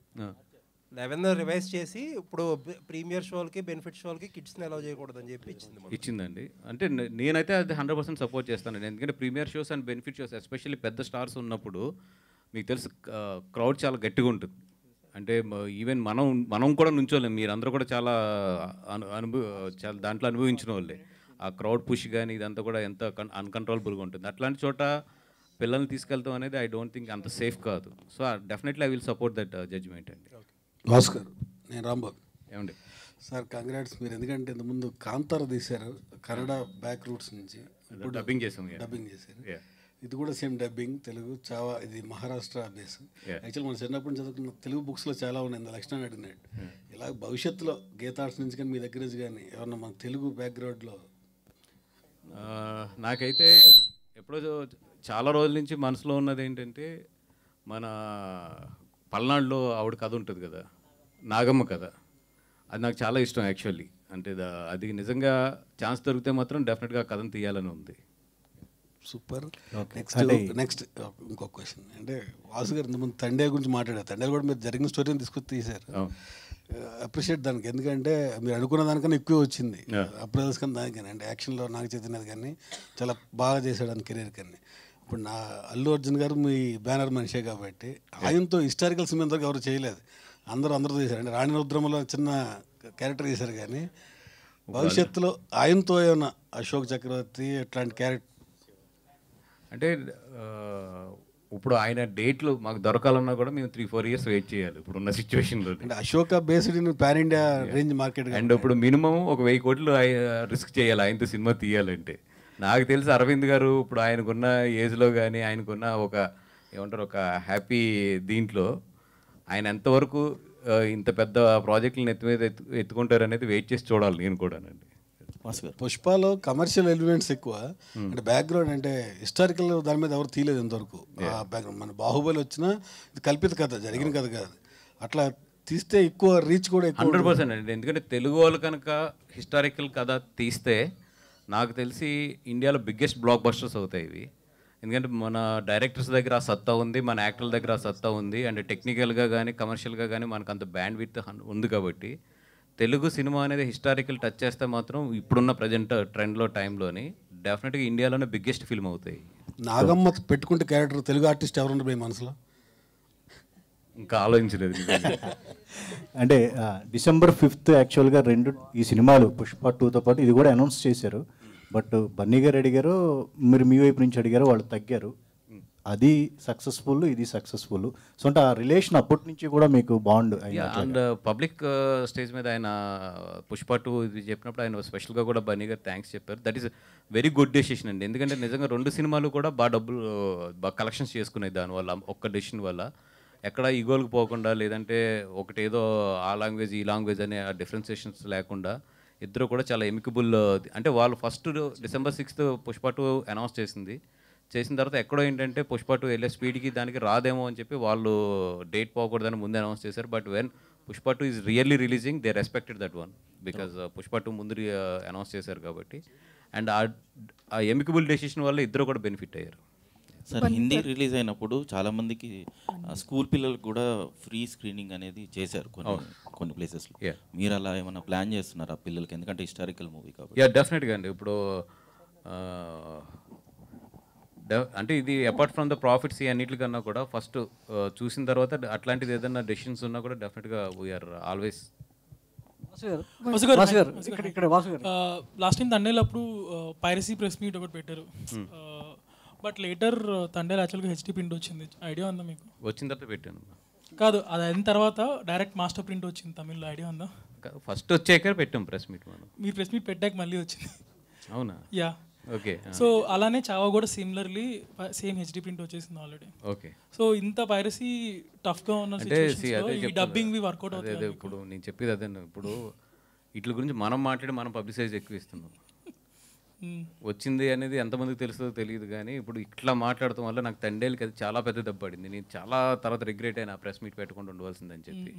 11 రివైజ్ చేసి ఇప్పుడు ప్రీమియర్ షోలకి బెనిఫిట్ షోలకి కిడ్స్ని అలౌ చేయకూడదని చెప్పి ఇచ్చిందండి. అంటే నేనైతే అది 100% సపోర్ట్ చేస్తానండి. ఎందుకంటే premiere shows and benefit shows especially పెద్ద స్టార్స్ ఉన్నప్పుడు మీకు తెలుసు క్రౌడ్ చాలా గట్టిగా ఉంటుంది. అంటే ఈవెన్ మనం కూడా నుంచోలేం. మీరందరూ కూడా చాలా చాలా దాంట్లో అనుభవించిన వాళ్ళే. ఆ క్రౌడ్ పుష్ కానీ ఇదంతా కూడా ఎంత అన్కంట్రోలబుల్గా ఉంటుంది. అట్లాంటి చోట పిల్లల్ని తీసుకెళ్తాం అనేది ఐ డోంట్ థింక్ అంత సేఫ్ కాదు. So definitely I will support that judgement అండి. భాస్కర్, నేను రాంబాబు. ఏమండి సార్ కంగ్రాట్స్. మీరు ఎందుకంటే ఇంతకుముందు కాంతార తీశారు కన్నడ బ్యాక్ రూట్స్ నుంచి, ఇప్పుడు డబ్బింగ్ చేసాం. డబ్బింగ్ చేశారు. ఇది కూడా సేమ్ డబ్బింగ్ తెలుగు. చావా ఇది మహారాష్ట్ర బేస్. యాక్చువల్ మనం చిన్నప్పటి నుంచి చదువుకున్న తెలుగు బుక్స్లో చాలా ఉన్నాయి. లక్షణాన్ని అడిగినట్టు ఇలా భవిష్యత్తులో గీత ఆర్ట్స్ నుంచి కానీ మీ దగ్గర నుంచి కానీ ఏమన్నా మన తెలుగు బ్యాక్గ్రౌండ్లో నాకైతే ఎప్పుడో చాలా రోజుల నుంచి మనసులో ఉన్నది ఏంటంటే మన పల్నాడులో ఆవిడ కథ ఉంటుంది కదా, నాగమ్మ కథ. అది నాకు చాలా ఇష్టం యాక్చువల్లీ. అంటే అది నిజంగా ఛాన్స్ దొరికితే మాత్రం డెఫినెట్గా కథను తీయాలని ఉంది. సూపర్. నెక్స్ట్ ఇంకొక క్వశ్చన్. అంటే వాసు గారు ఇంతకుముందు తండే గురించి మాట్లాడారు. తండే కూడా మీరు జరిగిన స్టోరీని తీసుకొచ్చి తీశారు. అప్రిషియేట్ దానికి. ఎందుకంటే మీరు అనుకున్న దానికన్నా ఎక్కువ వచ్చింది. అప్రైజల్స్ కానీ దానికని అంటే యాక్షన్లో నాకు చదివినది కానీ చాలా బాగా చేశాడు అని కెరీర్ కానీ. ఇప్పుడు నా అల్లు అర్జున్ గారు మీ బ్యానర్ మనిషే కాబట్టి ఆయనతో హిస్టారికల్ సినిమా ఇంతవరకు ఎవరు చేయలేదు. అందరూ చేశారు. అంటే రాణి రుద్రమలో చిన్న క్యారెక్టర్ చేశారు కానీ భవిష్యత్తులో ఆయనతో ఏమైనా అశోక్ చక్రవర్తి ఇట్లాంటి క్యారెక్టర్ అంటే ఇప్పుడు ఆయన డేట్లు మాకు దొరకాలన్నా కూడా మేము 3-4 years వెయిట్ చేయాలి ఇప్పుడున్న సిచ్యువేషన్లో. అంటే Ashoka based in pan India range market. And ఇప్పుడు మినిమం ఒక 1000 కోట్లు రిస్క్ చేయాలి ఆయనతో సినిమా తీయాలంటే. నాకు తెలిసి అరవింద్ గారు ఇప్పుడు ఆయనకున్న ఏజ్లో కానీ ఆయనకున్న ఒక ఏమంటారు ఒక హ్యాపీ దీంట్లో ఆయన ఎంతవరకు ఇంత పెద్ద ప్రాజెక్టులను ఎత్తుకుంటారు అనేది వెయిట్ చేసి చూడాలి నేను కూడానండి. పుష్పలో కమర్షియల్ ఎలిమెంట్స్ ఎక్కువ. అంటే బ్యాక్గ్రౌండ్ అంటే హిస్టారికల్ దాని మీద ఎవరు తీయలేదు ఇంతవరకు. ఆ బ్యాక్గ్రౌండ్ మన బాహుబలి వచ్చినా ఇది కల్పిత కథ, జరిగిన కథ కాదు. అట్లా తీస్తే ఎక్కువ రీచ్ కూడా ఎక్కువ 100% అండి. ఎందుకంటే తెలుగు వాళ్ళు కనుక హిస్టారికల్ కథ తీస్తే నాకు తెలిసి ఇండియాలో బిగ్గెస్ట్ బ్లాక్ బస్టర్స్ అవుతాయి ఇవి. ఎందుకంటే మన డైరెక్టర్స్ దగ్గర ఆ సత్తా ఉంది, మన యాక్టర్ల దగ్గర ఆ సత్తా ఉంది. అండ్ టెక్నికల్గా కానీ కమర్షియల్గా కానీ మనకు అంత బ్యాండ్ విడ్త్ ఉంది. కాబట్టి తెలుగు సినిమా అనేది హిస్టారికల్ టచ్ చేస్తే మాత్రం ఇప్పుడున్న ప్రజెంట్ ట్రెండ్లో టైంలోని డెఫినెట్గా ఇండియాలోనే బిగ్గెస్ట్ ఫిల్మ్ అవుతాయి. నాగమ్మ పెట్టుకుంటే క్యారెక్టర్ తెలుగు ఆర్టిస్ట్ ఎవరున్నారు మీ మనసులో? ఇంకా ఆలోచించలేదు. అంటే December 5th యాక్చువల్గా ఈ సినిమాలు పుష్ప 2తో పాటు ఇది కూడా అనౌన్స్ చేశారు. బట్ బన్నీ గారు అడిగారు, మీరు మీ వైపు నుంచి అడిగారు, వాళ్ళు తగ్గారు. అది సక్సెస్ఫుల్, ఇది సక్సెస్ఫుల్. సో అంటే ఆ రిలేషన్ అప్పటి నుంచి కూడా మీకు బాండ్. అండ్ పబ్లిక్ స్టేజ్ మీద ఆయన పుష్ప 2 ఇది చెప్పినప్పుడు ఆయన స్పెషల్గా కూడా బన్నీ గారు థ్యాంక్స్ చెప్పారు. That is very good decision అండి. ఎందుకంటే నిజంగా 2 సినిమాలు కూడా బాగా కలెక్షన్స్ చేసుకున్నాయి దానివల్ల, ఒక్క డెసిషన్ వల్ల. ఎక్కడ ఈగోలకు పోకుండా, లేదంటే ఒకటేదో ఆ లాంగ్వేజ్ ఈ లాంగ్వేజ్ అనే ఆ డిఫరెన్సియేషన్స్ లేకుండా ఇద్దరు కూడా చాలా ఎమికబుల్. అంటే వాళ్ళు first December 6th Pushpa 2 announce చేసిన తర్వాత ఎక్కడో ఏంటంటే పుష్ప 2 వెళ్ళే స్పీడ్కి దానికి రాదేమో అని చెప్పి వాళ్ళు డేట్ పోకూడదని ముందే అనౌన్స్ చేశారు. But when Pushpa 2 is really releasing they respected that one because Pushpa 2 ముందు అనౌన్స్ చేశారు కాబట్టి. అండ్ ఆ ఎమికబుల్ డెసిషన్ వల్ల ఇద్దరు కూడా బెనిఫిట్ అయ్యారు. సార్ హిందీ రిలీజ్ అయినప్పుడు చాలామందికి స్కూల్ పిల్లలకు కూడా ఫ్రీ స్క్రీనింగ్ అనేది చేశారు కొన్ని ప్లేసెస్లో. మీరు అలా ఏమైనా ప్లాన్ చేస్తున్నారా పిల్లలకి? ఎందుకంటే హిస్టారికల్ మూవీ కాబట్టి. డెఫినెట్గా అండి. ఇప్పుడు అంటే ఇది అపార్ట్ ఫ్రమ్ ద ప్రాఫిట్స్ అన్నిటికన్నా కూడా ఫస్ట్ చూసిన తర్వాత అట్లాంటిది ఏదైనా డెసిషన్స్ ఉన్నా కూడా డెఫినెట్గా వీఆర్ ఆల్వేస్. లాస్ట్ టైం తండేలప్పుడు పైరసీ ప్రెస్ మీట్ ఒకటి పెట్టారు. బట్ లేటర్ తండేలు యాక్చువల్గా హెచ్డి ప్రింట్ వచ్చింది. ఐడియా ఉందా మీకు? వచ్చిన తర్వాత పెట్టాను కాదు, అది అయిన తర్వాత డైరెక్ట్ మాస్టర్ ప్రింట్ వచ్చింది తమిళ్లో. ఐడియా ఉందా? ఫస్ట్ వచ్చాక పెట్టాం ప్రెస్ మీట్. మనం మీరు ప్రెస్ మీట్ పెట్టాక మళ్ళీ వచ్చింది. అవునా? యా. ఓకే. సో అలానే చావా కూడా సిమిలర్లీ సేమ్ హెచ్డి ప్రింట్ వచ్చేసింది ఆల్రెడీ. ఓకే. సో ఇంత పైరసీ టఫ్గా ఉన్న సిచువేషన్స్లో ఈ డబ్బింగ్ వి వర్కౌట్ అవుతుంది. ఇప్పుడు నేను చెప్పేది అదే. ఇప్పుడు వీటి గురించి మనం మాట్లాడి మనం పబ్లిసైజ్ ఎక్కువ ఇస్తున్నాం. వచ్చింది అనేది ఎంతమందికి తెలుస్తుందో తెలియదు కానీ ఇప్పుడు ఇట్లా మాట్లాడటం వల్ల నాకు తండేలకి అది చాలా పెద్ద దెబ్బ పడింది. నేను చాలా తర్వాత రిగ్రెట్ అయినా ప్రెస్ మీట్ పెట్టకుండా ఉండవలసిందని చెప్పి.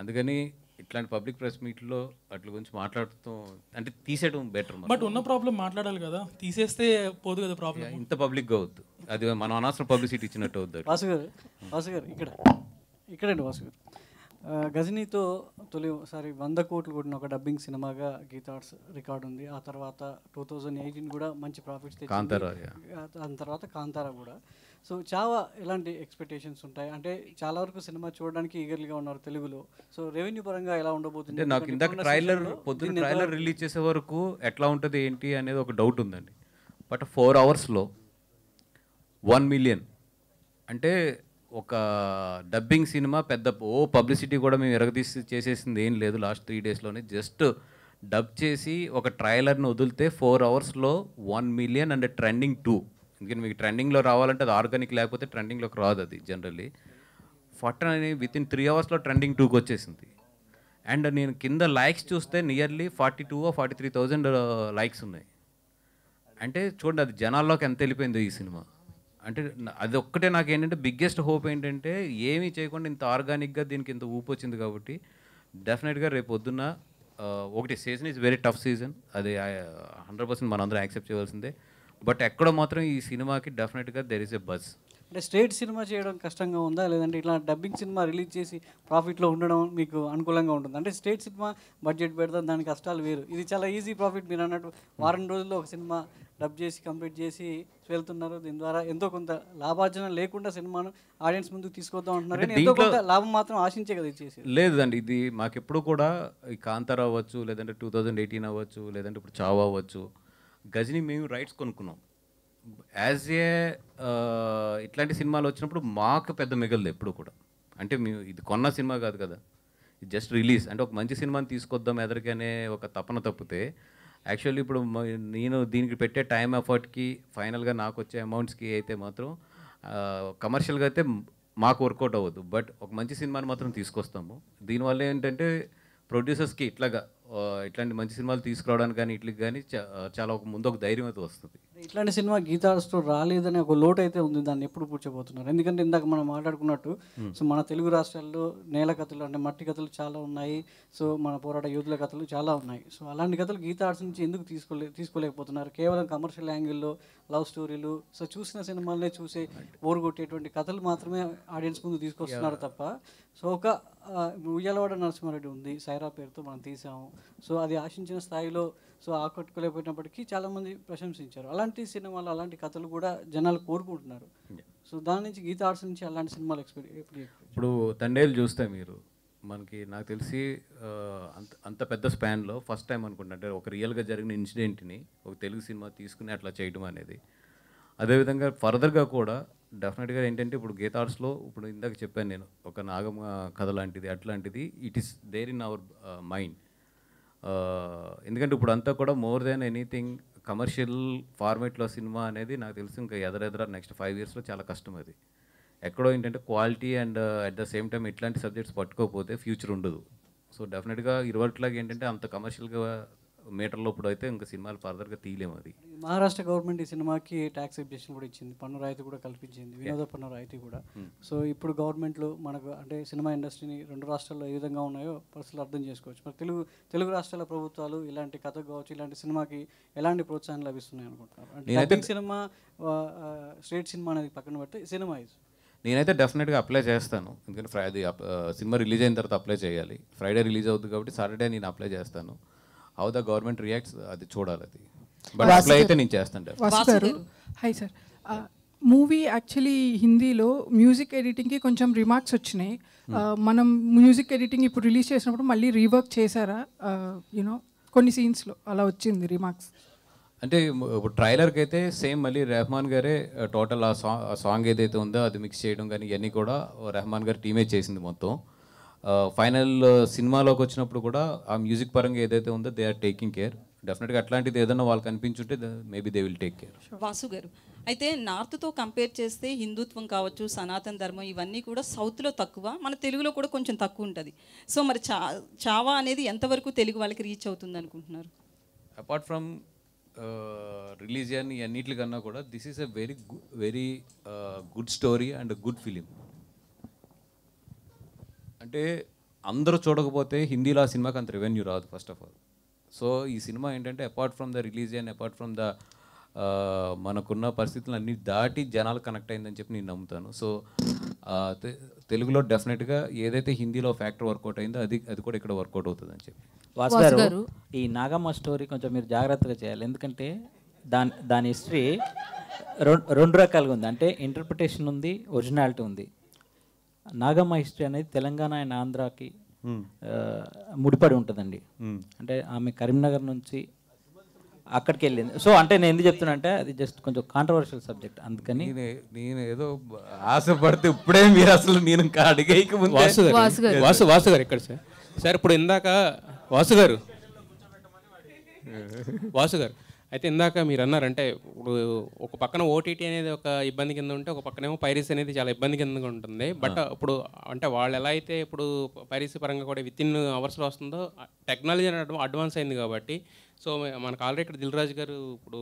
అందుకని ఇట్లాంటి పబ్లిక్ ప్రెస్ మీట్లో అట్ల గురించి మాట్లాడుతూ అంటే తీసేయడం బెటర్. బట్ ఉన్న ప్రాబ్లం మాట్లాడాలి కదా, తీసేస్తే పోదు కదా ప్రాబ్లం. ఇంత పబ్లిక్గా అవుద్దు, అది మనం అనవసరం పబ్లిసిటీ ఇచ్చినట్టు అవుద్ది. వాసు గారు ఇక్కడండి వాసు గారు, గజనీతో తొలిసారి 100 కోట్లు కొట్టిన ఒక డబ్బింగ్ సినిమాగా గీతా ఆర్ట్స్ రికార్డ్ ఉంది. ఆ తర్వాత 2018 కూడా మంచి ప్రాఫిట్స్ తెచ్చింది. దాని తర్వాత కాంతారా కూడా. సో చావా ఎలాంటి ఎక్స్పెక్టేషన్స్ ఉంటాయి? అంటే చాలా వరకు సినిమా చూడడానికి ఈగర్లీగా ఉన్నారు తెలుగులో. సో రెవెన్యూ పరంగా ఎలా ఉండబోతుంది? అంటే నాకు ఇందాక ట్రైలర్ రిలీజ్ చేసే వరకు ఎట్లా ఉంటుంది ఏంటి అనేది ఒక డౌట్ ఉందండి. బట్ 4 అవర్స్లో 1 మిలియన్ అంటే ఒక డబ్బింగ్ సినిమా పెద్ద పబ్లిసిటీ కూడా మేము ఎరగదీసి చేసేసింది ఏం లేదు. లాస్ట్ 3 డేస్లోనే జస్ట్ డబ్ చేసి ఒక ట్రైలర్ని వదిలితే 4 అవర్స్లో 1 మిలియన్ అండ్ ట్రెండింగ్ 2. ఎందుకంటే మీకు ట్రెండింగ్లో రావాలంటే అది ఆర్గానిక్, లేకపోతే ట్రెండింగ్లోకి రాదు అది జనరల్లీ. ఫటన్ అని వితిన్ 3 అవర్స్లో ట్రెండింగ్ 2కి వచ్చేసింది. అండ్ నేను కింద లైక్స్ చూస్తే నియర్లీ 42,000 or 43,000 లైక్స్ ఉన్నాయి. అంటే చూడండి అది జనాల్లోకి ఎంత వెళ్ళిపోయిందో ఈ సినిమా. అంటే అది ఒక్కటే నాకు ఏంటంటే బిగ్గెస్ట్ హోప్ ఏంటంటే ఏమీ చేయకుండా ఇంత ఆర్గానిక్గా దీనికి ఇంత ఊపు వచ్చింది కాబట్టి డెఫినెట్గా రేపు పొద్దున్న ఒకటి season is very tough season, అది 100% మనందరం యాక్సెప్ట్ చేయవలసిందే. బట్ ఎక్కడో మాత్రం ఈ సినిమాకి డెఫినెట్గా దెర్ ఇస్ ఎ బజ్. అంటే స్ట్రేట్ సినిమా చేయడం కష్టంగా ఉందా, లేదంటే ఇట్లా డబ్బింగ్ సినిమా రిలీజ్ చేసి ప్రాఫిట్లో ఉండడం మీకు అనుకూలంగా ఉంటుంది? అంటే స్ట్రేట్ సినిమా బడ్జెట్ పెడతాం, దాని కష్టాలు వేరు. ఇది చాలా ఈజీ ప్రాఫిట్. మీరు అన్నట్టు వారం రోజుల్లో ఒక సినిమా డబ్ చేసి కంప్లీట్ చేసి వెళ్తున్నారు. దీని ద్వారా ఎంతో కొంత లాభార్జన లేకుండా సినిమాను ఆడియన్స్ ముందుకు తీసుకొద్దాం అంటున్నారు. ఎంతో కొంత లాభం మాత్రం ఆశించే కదా ఇచ్చేసి. లేదండి, ఇది మాకెప్పుడు కూడా ఈ కాంతారా అవ్వచ్చు, లేదంటే 2018 అవ్వచ్చు, లేదంటే ఇప్పుడు చావా అవ్వచ్చు, గజని మేము రైట్స్ కొనుక్కున్నాం. యాజ్ ఏ ఇట్లాంటి సినిమాలు వచ్చినప్పుడు మాకు పెద్ద మిగలదు ఎప్పుడు కూడా. అంటే మేము ఇది కొన్న సినిమా కాదు కదా, ఇది జస్ట్ రిలీజ్. అంటే ఒక మంచి సినిమాని తీసుకొద్దాం ఎదరికనే ఒక తపన తప్పితే యాక్చువల్లీ ఇప్పుడు నేను దీనికి పెట్టే టైం ఎఫర్ట్కి ఫైనల్గా నాకు వచ్చే అమౌంట్స్కి అయితే మాత్రం కమర్షియల్గా అయితే మాకు వర్కౌట్ అవ్వదు. బట్ ఒక మంచి సినిమాని మాత్రం తీసుకొస్తాము. దీనివల్ల ఏంటంటే ప్రొడ్యూసర్స్కి ఇట్లాంటి మంచి సినిమాలు తీసుకురావడానికి కానీ ఇట్లకి కానీ చాలా ముందు ఒక ధైర్యం అయితే వస్తుంది. ఇట్లాంటి సినిమా గీతా ఆర్ట్స్తో రాలేదని ఒక లోటు అయితే ఉంది. దాన్ని ఎప్పుడు పూడ్చబోతున్నారు? ఎందుకంటే ఇందాక మనం మాట్లాడుకున్నట్టు సో మన తెలుగు రాష్ట్రాల్లో నేల కథలు అంటే మట్టి కథలు చాలా ఉన్నాయి. సో మన పోరాట యోధుల కథలు చాలా ఉన్నాయి. సో అలాంటి కథలు గీతా ఆర్ట్స్ నుంచి ఎందుకు తీసుకోలేకపోతున్నారు? కేవలం కమర్షియల్ యాంగిల్లో లవ్ స్టోరీలు, సో చూసిన సినిమాలనే చూసే బోరు కొట్టేటువంటి కథలు మాత్రమే ఆడియన్స్ ముందు తీసుకొస్తున్నారు తప్ప సో ఒక ఉయ్యాలవాడ నరసింహారెడ్డి ఉంది, సైరా పేరుతో మనం తీసాము. సో అది ఆశించిన స్థాయిలో సో ఆకట్టుకోలేకపోయినప్పటికీ చాలామంది ప్రశంసించారు. అలాంటి సినిమాలు అలాంటి కథలు కూడా జనాలు కోరుకుంటున్నారు. సో దాని నుంచి గీతా ఆర్ట్స్ నుంచి అలాంటి సినిమాలు ఇప్పుడు తండేలు చూస్తే మీరు మనకి నాకు తెలిసి అంత పెద్ద స్పాన్లో ఫస్ట్ టైం అనుకుంటా అంటే ఒక రియల్గా జరిగిన ఇన్సిడెంట్ని ఒక తెలుగు సినిమా తీసుకుని అట్లా చేయడం అనేది. అదేవిధంగా ఫర్దర్గా కూడా డెఫినెట్గా ఏంటంటే ఇప్పుడు గీతా ఆర్ట్స్లో ఇప్పుడు ఇందాక చెప్పాను నేను ఒక నాగమ్మ కథ లాంటిది అట్లాంటిది it is there in our mind. ఎందుకంటే ఇప్పుడు అంతా కూడా మోర్ దెన్ ఎనీథింగ్ కమర్షియల్ ఫార్మేట్లో సినిమా అనేది నాకు తెలిసి ఇంకా ఎదరెదర నెక్స్ట్ 5 yearsలో చాలా కష్టం. అది ఎక్కడో ఏంటంటే quality and at the same time ఇట్లాంటి సబ్జెక్ట్స్ పట్టుకోకపోతే ఫ్యూచర్ ఉండదు. సో డెఫినెట్గా ఇరువట్లాగా ఏంటంటే అంత కమర్షియల్గా మీటర్లో ఇప్పుడు అయితే ఇంకా సినిమాలు ఫర్దర్గా తీయలేము. అది మహారాష్ట్ర గవర్నమెంట్ ఈ సినిమాకి ట్యాక్స్ ఎగ్జెప్షన్ కూడా ఇచ్చింది, పన్ను రాయితీ కూడా కల్పించింది, వినోద పన్ను రాయితీ కూడా. సో ఇప్పుడు గవర్నమెంట్లో మనకు అంటే సినిమా ఇండస్ట్రీని 2 రాష్ట్రాల్లో ఏ విధంగా ఉన్నాయో పరిస్థితులు అర్థం చేసుకోవచ్చు. మరి తెలుగు రాష్ట్రాల ప్రభుత్వాలు ఇలాంటి కథ కావచ్చు ఇలాంటి సినిమాకి ఎలాంటి ప్రోత్సాహం లభిస్తున్నాయి అనుకుంటున్నారు? అంటే సినిమా స్ట్రేట్ సినిమా అనేది పక్కన పెడితే సినిమా నేనైతే డెఫినెట్గా అప్లై చేస్తాను. ఎందుకంటే ఫ్రైడే సినిమా రిలీజ్ అయిన తర్వాత అప్లై చేయాలి. ఫ్రైడే రిలీజ్ అవుతుంది కాబట్టి సాటర్డే నేను అప్లై చేస్తాను. హౌ ద గవర్నమెంట్ రియాక్ట్స్ అది చూడాలి. అది బట్ అప్లై అయితే నేను చేస్తాను. హాయ్ సార్, మూవీ యాక్చువల్లీ హిందీలో మ్యూజిక్ ఎడిటింగ్కి కొంచెం రిమార్క్స్ వచ్చినాయి. మనం మ్యూజిక్ ఎడిటింగ్ ఇప్పుడు రిలీజ్ చేసినప్పుడు మళ్ళీ రీవర్క్ చేశారా? యూనో కొన్ని సీన్స్లో అలా వచ్చింది రిమార్క్స్. అంటే ఇప్పుడు ట్రైలర్కి అయితే సేమ్ మళ్ళీ రెహమాన్ గారే టోటల్ ఆ సాంగ్ ఏదైతే ఉందో అది మిక్స్ చేయడం కానీ ఇవన్నీ కూడా రెహమాన్ గారి టీమే చేసింది మొత్తం. ఫైనల్ సినిమాలోకి వచ్చినప్పుడు కూడా ఆ మ్యూజిక్ పరంగా ఏదైతే ఉందో దే ఆర్ టేకింగ్ కేర్. డెఫినెట్గా అట్లాంటిది ఏదైనా వాళ్ళకి అనిపించుంటే maybe they will take care. Vasu గారు, అయితే నార్త్తో కంపేర్ చేస్తే హిందుత్వం కావచ్చు, సనాతన ధర్మం ఇవన్నీ కూడా సౌత్లో తక్కువ, మన తెలుగులో కూడా కొంచెం తక్కువ ఉంటుంది. సో మరి చావా అనేది ఎంతవరకు తెలుగు వాళ్ళకి రీచ్ అవుతుంది అనుకుంటున్నారు? అపార్ట్ ఫ్రమ్ రిలీజియన్ అన్నిటికన్నా కూడా this is a very good story and good film. అంటే అందరూ చూడకపోతే హిందీలో ఆ సినిమాకి అంత రెవెన్యూ రాదు ఫస్ట్ ఆఫ్ ఆల్. సో ఈ సినిమా ఏంటంటే apart from the release and apart from the మనకున్న పరిస్థితులు అన్ని దాటి జనాలు కనెక్ట్ అయిందని చెప్పి నేను నమ్ముతాను. సో తెలుగులో డెఫినెట్గా ఏదైతే హిందీలో ఫ్యాక్టర్ వర్కౌట్ అయిందో అది కూడా ఇక్కడ వర్కౌట్ అవుతుంది అని చెప్పి. వాసు గారు, ఈ నాగమ్మ స్టోరీ కొంచెం మీరు జాగ్రత్తగా చేయాలి. ఎందుకంటే దాని హిస్టరీ రెండు రకాలుగా ఉంది. అంటే ఇంటర్ప్రిటేషన్ ఉంది, ఒరిజినాలిటీ ఉంది. నాగమ్మ హిస్టరీ అనేది తెలంగాణ అండ్ ఆంధ్రాకి ముడిపడి ఉంటుందండి. అంటే ఆమె కరీంనగర్ నుంచి అక్కడికి వెళ్ళింది. సో అంటే నేను ఎందుకు చెప్తున్నా అంటే అది జస్ట్ కొంచెం కాంట్రవర్షియల్ సబ్జెక్ట్, అందుకని నేను ఏదో ఆశపడితే ఇప్పుడే మీరు అసలు నేను అడిగేయక ముందు వాసు గారు ఎక్కడ సార్ ఇప్పుడు ఇందాక వాసు గారు అయితే ఇందాక మీరు అన్నారంటే ఇప్పుడు ఒక పక్కన ఓటీటీ అనేది ఒక ఇబ్బంది కింద ఉంటే ఒక పక్కనేమో పైరసీ అనేది చాలా ఇబ్బంది కింద ఉంటుంది. బట్ ఇప్పుడు అంటే వాళ్ళు ఎలా అయితే ఇప్పుడు పైరసీ పరంగా కూడా విత్ ఇన్ అవర్స్లో వస్తుందో టెక్నాలజీ అడ్వాన్స్ అయింది కాబట్టి. సో మనకు ఆల్రెడీ ఇక్కడ దిల్ రాజు గారు ఇప్పుడు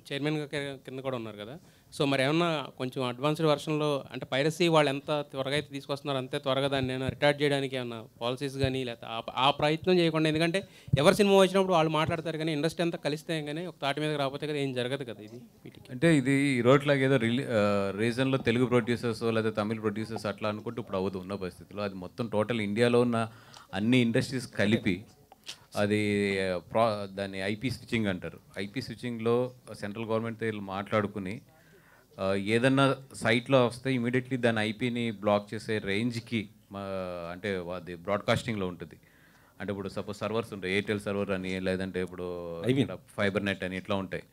చైర్మన్గా కింద కూడా ఉన్నారు కదా. సో మరి ఏమన్నా కొంచెం అడ్వాన్స్డ్ వర్షన్లో అంటే పైరసీ వాళ్ళు ఎంత త్వరగా అయితే తీసుకొస్తున్నారు అంతే త్వరగా దాన్ని ఏమైనా రిటార్ట్ చేయడానికి ఏమన్నా పాలసీస్ కానీ లేకపోతే ఆ ప్రయత్నం చేయకుండా, ఎందుకంటే ఎవరి సినిమా వచ్చినప్పుడు వాళ్ళు మాట్లాడతారు కానీ ఇండస్ట్రీ అంతా కలిస్తే కానీ ఒక తాటి మీద రాకపోతే కదా ఏం జరగదు కదా. ఇది అంటే ఇది ఈ రోడ్లాగా ఏదో రీజన్లో తెలుగు ప్రొడ్యూసర్స్ లేదా తమిళ ప్రొడ్యూసర్స్ అట్లా అనుకుంటూ ఇప్పుడు అవ్వదు ఉన్న పరిస్థితిలో. అది మొత్తం టోటల్ ఇండియాలో ఉన్న అన్ని ఇండస్ట్రీస్ కలిపి అది దాన్ని ఐపీ స్విచ్చింగ్ అంటారు. ఐపీ స్విచ్చింగ్లో సెంట్రల్ గవర్నమెంట్తో వీళ్ళు మాట్లాడుకుని ఏదన్నా సైట్లో వస్తే ఇమీడియట్లీ దాని ఐపీని బ్లాక్ చేసే రేంజ్కి అంటే అది బ్రాడ్కాస్టింగ్లో ఉంటుంది. అంటే ఇప్పుడు సపోజ్ సర్వర్స్ ఉంటాయి, ఎయిర్టెల్ సర్వర్ అని లేదంటే ఇప్పుడు ఫైబర్ నెట్ అని ఇట్లా ఉంటాయి.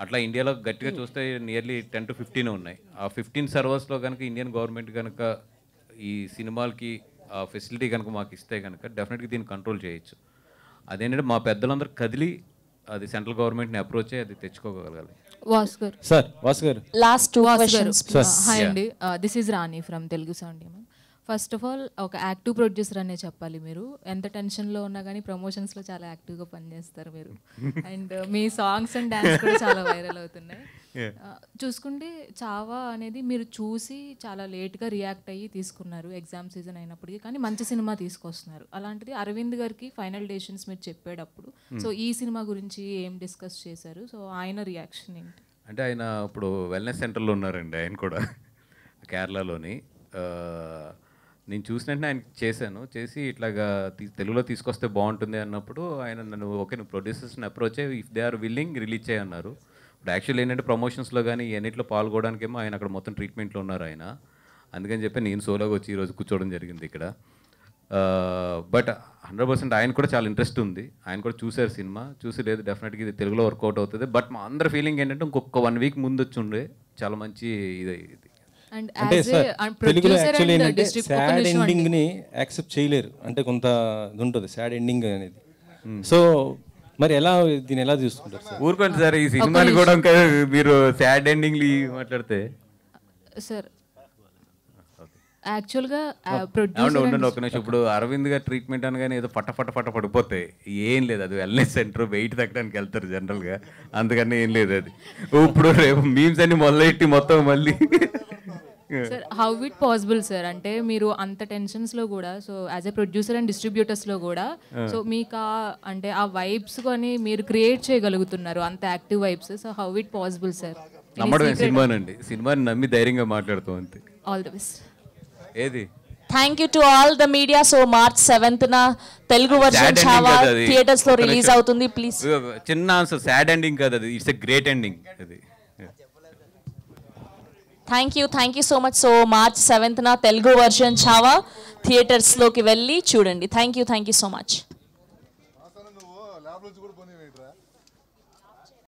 అట్లా ఇండియాలో గట్టిగా చూస్తే నియర్లీ 10 to 15 ఉన్నాయి. ఆ 15 సర్వర్స్లో కనుక ఇండియన్ గవర్నమెంట్ కనుక ఈ సినిమాలకి ఆ ఫెసిలిటీ కనుక మాకు ఇస్తే కనుక డెఫినెట్గా దీన్ని కంట్రోల్ చేయొచ్చు. అదేంటంటే మా పెద్దలందరూ కదిలి అది సెంట్రల్ గవర్నమెంట్ని అప్రోచ్ అయ్యి అది తెచ్చుకోగలగాలి. వాసు గారు లాస్ట్ 2 questions. హాయ్ అండి, this is Rani from Telugu sound. First of all ఒక యాక్టివ్ ప్రొడ్యూసర్ అనే చెప్పాలి. మీరు ఎంత టెన్షన్లో ఉన్నా కానీ ప్రమోషన్స్లో చాలా యాక్టివ్గా పనిచేస్తారు మీరు. And me songs and dance కూడా చాలా వైరల్ అవుతున్నాయి. చూసుకుంటే చావా అనేది మీరు చూసి చాలా లేట్గా రియాక్ట్ అయ్యి తీసుకున్నారు ఎగ్జామ్ సీజన్ అయినప్పటికీ, కానీ మంచి సినిమా తీసుకొస్తున్నారు. అలాంటిది అరవింద్ గారికి ఫైనల్ డెసిషన్స్ మీరు చెప్పేటప్పుడు సో ఈ సినిమా గురించి ఏం డిస్కస్ చేశారు? సో ఆయన రియాక్షన్ ఏంటి? అంటే ఆయన ఇప్పుడు వెల్నెస్ సెంటర్లో ఉన్నారండి. ఆయన కూడా కేరళలోని. నేను చూసినట్టు ఆయన చేసి ఇట్లాగా తెలుగులో తీసుకొస్తే బాగుంటుంది అన్నప్పుడు ఆయన నన్ను ఓకే నువ్వు ప్రొడ్యూసర్స్ని అప్రోచ్ అయ్యి if they are willing release చేయన్నారు. ఇప్పుడు యాక్చువల్లీ ఏంటంటే ప్రమోషన్స్లో కానీ ఎన్నిట్లో పాల్గొనడానికేమో ఆయన అక్కడ మొత్తం ట్రీట్మెంట్లో ఉన్నారు ఆయన. అందుకని చెప్పి నేను సోలోగా వచ్చి ఈరోజు కూర్చోవడం జరిగింది ఇక్కడ. బట్ 100% ఆయన కూడా చాలా ఇంట్రెస్ట్ ఉంది. ఆయన కూడా చూసారు సినిమా, చూసి లేదు డెఫినెట్గా ఇది తెలుగులో వర్కౌట్ అవుతుంది. బట్ మా అందరి ఫీలింగ్ ఏంటంటే ఇంకొక 1 week ముందు వచ్చి ఉండే చాలా మంచి ఇది. అంటే సార్ తెలుగులో యాక్చువల్లీ ఏంటంటే సాడ్ ఎండింగ్ని యాక్సెప్ట్ చేయలేరు. అంటే కొంత ఉంటుంది సాడ్ ఎండింగ్ అనేది. సో మరి దీన్ని ఎలా చూసుకుంటారు సార్? ఊరుకోండి సార్, ఈ సినిమాని కూడా మీరు సాడ్ ఎండింగ్ మాట్లాడితే సార్ యాక్చువల్గా ఉండండి ఒక నిమిషం. ఇప్పుడు అరవింద్ గారు ట్రీట్మెంట్ అనగానే ఏదో ఫట పడిపోతాయి. ఏం లేదు, అది వెల్నెస్ సెంటర్ వెయిట్ తగ్గడానికి వెళ్తారు జనరల్గా, అందుకని ఏం లేదు. అది ఇప్పుడు రేపు మీమ్స్ అన్ని మొదలెట్టి మొత్తం మళ్ళీ sir how it possible sir? అంటే మీరు అంత టెన్షన్స్లో కూడా so as a producer and డిస్ట్రిబ్యూటర్స్లో కూడా సో మీకు అంటే ఆ వైబ్స్ కొని మీరు క్రియేట్ చేయగలుగుతున్నారు అంత active vibes. So how it possible sir? నమ్మడమే సినిమానండి, సినిమాని నమ్మి ధైర్యంగా మాట్లాడుతాం అంతే. All the best. ఏది thank you to all the media. So March 7th Telugu version Chhaava theatres లో రిలీజ్ అవుతుంది. ప్లీజ్ చిన్న ఆన్సర్, సాడ్ ఎండింగ్ కాదు అది, ఇట్స్ ఎ గ్రేట్ ఎండింగ్ అది. Thank you so much. So March 7th Telugu version Chhaava theatres లోకి వెళ్ళి చూడండి. Thank you so much.